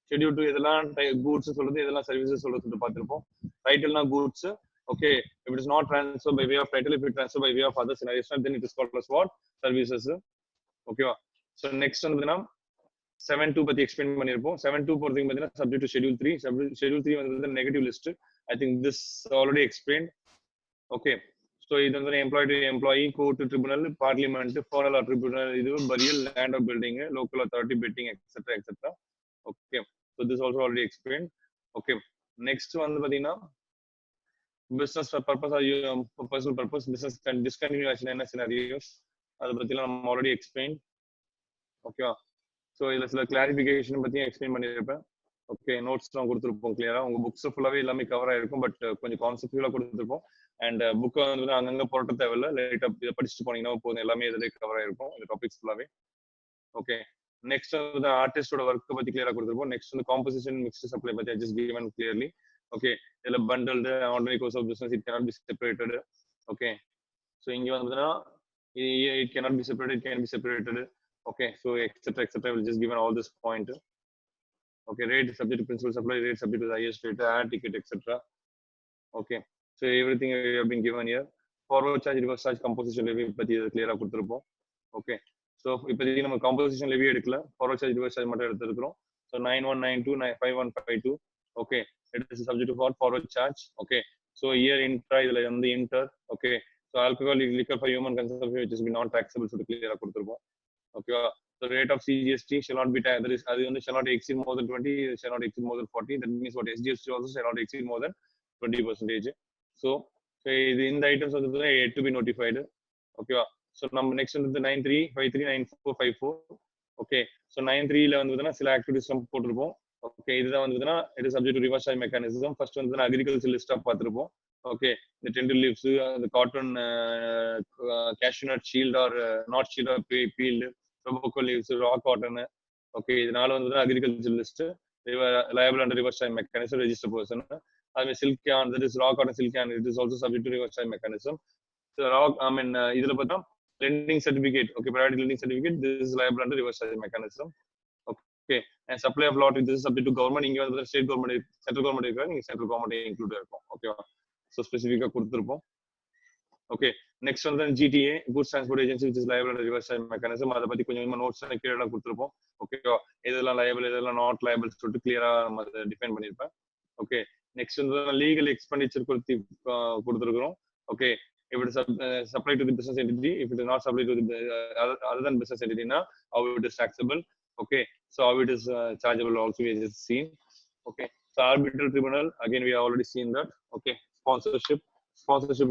schedule 2 இதெல்லாம் கூட்ஸ் சொல்றது, இதெல்லாம் சர்வீசஸ் சொல்றது பார்த்திருப்போம். டைட்டில்னா goods. okay, if it is not transferred by way of title, if it transferred by way of other scenarios, then it is called as what? Services. okay, so next வந்து 7(2) பத்தி explain பண்ணிருப்போம். 7(2) போறதுக்கு பாத்தீங்கன்னா subject to schedule 3. schedule 3 வந்து negative list. I think this already explained. okay, so இது வந்து employee to employee, court, tribunal, parliament, funeral or tribunal, இது burial, land or building, local authority, betting, etcetera. okay, so this also already explained. okay, next வந்து பாத்தீங்கன்னா business purpose or personal purpose, business discontinuation என்ன scenarios அத பத்திலாம் நம்ம already explained. ஓகேவா? So இதில் சில கிளாரிஃபிகேஷன் பற்றியும் எக்ஸ்பிளைன் பண்ணியிருப்பேன். ஓகே, நோட்ஸ் தான் கொடுத்துருப்போம் கிளியரா. உங்க புக்ஸ் ஃபுல்லாவே எல்லாமே கவர் ஆயிருக்கும், பட் கொஞ்சம் கான்செப்டுவலா கொடுத்துருப்போம். அண்ட் புக்கை வந்து அங்கங்க போட்ட தேவையில்ல, லைட்டா இதை படிச்சுட்டு போனீங்கன்னா போதும், எல்லாமே இதிலே கவர் ஆயிருக்கும் இந்த டாபிக்ஸ் ஃபுல்லாவே. Okay, next the artist oda work பத்தி clear கொடுத்திருப்போம். next the composition mixed supply பத்தி I just given clearly. Okay, இதெல்லாம் bundled ordinary course of business, it cannot be separated. Okay, so இங்க வந்துனா it cannot be separated, it can be separated. Okay, so etc will just given all this point. Okay, rate subject to principal supply, rate subject to the highest rate, air ticket, etc. Okay, so everything we have been given here. Forward charge, reverse charge, composition levy பத்தி clear கொடுத்திருப்போம். Okay, so இப்போதைக்கு நம்ம composition levy எடுக்கல, forward charge, reverse charge மட்டும் எடுத்துக்கிறோம். So 9192, 5152. Okay, it is subject to forward charge. Okay, so here intra இதுல வந்து inter. Okay, so alcoholic liquor for human consumption which is not taxable, so clear கொடுத்திருப்போம். Okay, the rate of CGST shall not be that is shall not exceed more than 20, shall not exceed more than 40. That means what SGST also shall not exceed more than 20%. So in the items of the yet to be notified. Okay, so number next one is the 93539454. Okay, so 93 la vanduna sila activities nam potrupom. Okay, idha vanduna it is subject to reverse charge mechanism. First one is agricultural list of patrupom. Okay, the tender leaves, the cotton, cashew nut shield or not shield or peeled, tobacco leaves, raw cotton. Okay, the nalu vanduna agricultural list. They were liable under reverse charge mechanism. Register person. Silk yarn, that is raw cotton silk yarn, it is also subject to reverse charge mechanism. So raw, I mean, idhula patham lending certificate. Okay, priority lending certificate, this is liable under reverse charge mechanism. Okay, and supply of lottery, this is subject to government. Inga vandha state government, central government irukku, central government include irukum. Okay, so specific ah kuduthirupom. Okay, next one then GTA, goods transport agency, which is liable under reverse charge mechanism. Adha pathi konjam notes la clear ah kuduthirupom. Okay, idella liable, idella not liable solli clear ah define pannirpa. Okay, next one legal expenditure kuduthirukrom. Okay, if it is supplied to the business entity, if it is not supplied to the other than business entity, now how it is taxable. Okay, so how it is chargeable also we have just seen. Okay, so arbitral tribunal, again we have already seen that. Okay, sponsorship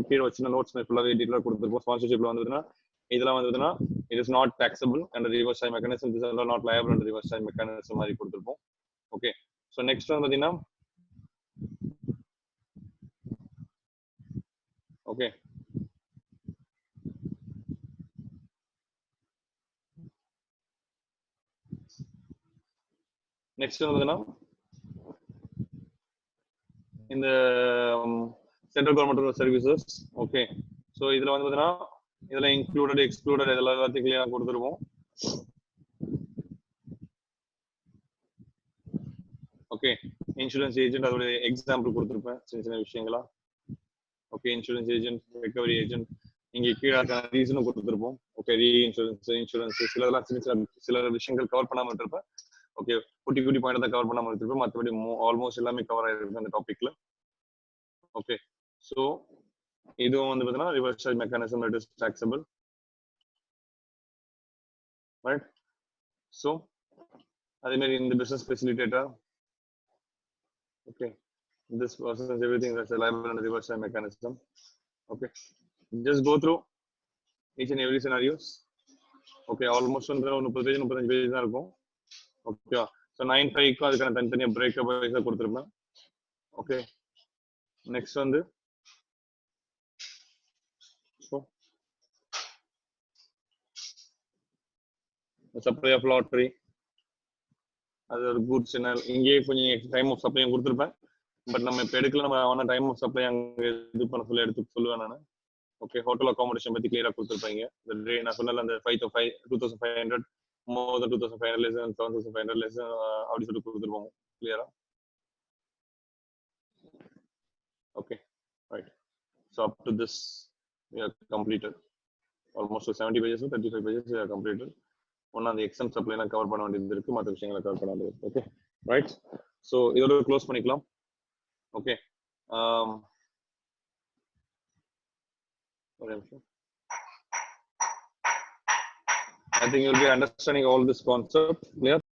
key vachina notes me full detail kuduthirupom. Sponsorship la vandaduna idella vandaduna it is not taxable under reverse charge mechanism. This is not liable under reverse charge mechanism mari kuduthirupom. Okay, so next one vadina. Okay, next one vadina in the central government services. Okay, so idhula vandaduna idhula included excluded idella ellathukku clear ah kuduthirupom. Okay, insurance agent adoda example kuduthirpen sinna vishayangala. Okay, insurance agent, recovery agent, inge keela reason kuduthirupom. Okay, insurance sila vishayangal cover பண்ணாம இருப்பேன். Okay, குட்டி point தான் cover பண்ணாம இருப்பேன். மத்தபடி almost எல்லாமே cover ஆயிருக்கு அந்த டாபிக்ல. Okay, so இதுவும் வந்து பார்த்தீங்கன்னா reverse charge mechanism, it is taxable, right? So அதே மாதிரி இந்த business facilitator. Okay, this person is everything that's liable under reverse charge mechanism. Okay, just go through each and every scenarios. Okay, almost 30 page 35 page தான் இருக்கும். Okay, so 9.5 க்கு அதுக்கான தனித்தனியா breakup வைஸா கொடுத்திருப்பேன். Okay, next வந்து so the supply of lottery, அது ஒரு goods என்ன இங்கேயே கொஞ்சம் டைம் ஆஃப் சப்ளை கொடுத்துருப்பேன். பட் நம்ம இப்போ எடுக்கல, நம்ம அவன டைம் ஆஃப் சப்ளை அங்கே இது பண்ண சொல்லி எடுத்து சொல்லுவேன் நான். ஓகே, ஹோட்டல் அகாமடேஷன் பற்றி கிளியராக கொடுத்துருப்பாங்க. நான் சொன்னல அந்த 2500 மோர் தென் 2500 லெஸ் 7500 லெஸ் அப்படி சொல்லி கொடுத்துருப்பாங்க கிளியரா. Okay, right. So up to this we have completed almost 70 pages to 35 pages we have completed. ஒன்னா அந்த எக்ஸாம் சப்ளைனா கவர் பண்ண வேண்டியது இருக்கு, மற்ற விஷயங்களை கவர் பண்ண வேண்டியது இருக்கு. Okay, right. ஸோ இதோட க்ளோஸ் பண்ணிக்கலாம். ஓகே, ஒரு நிமிஷம். I think you will be understanding all this concept clear.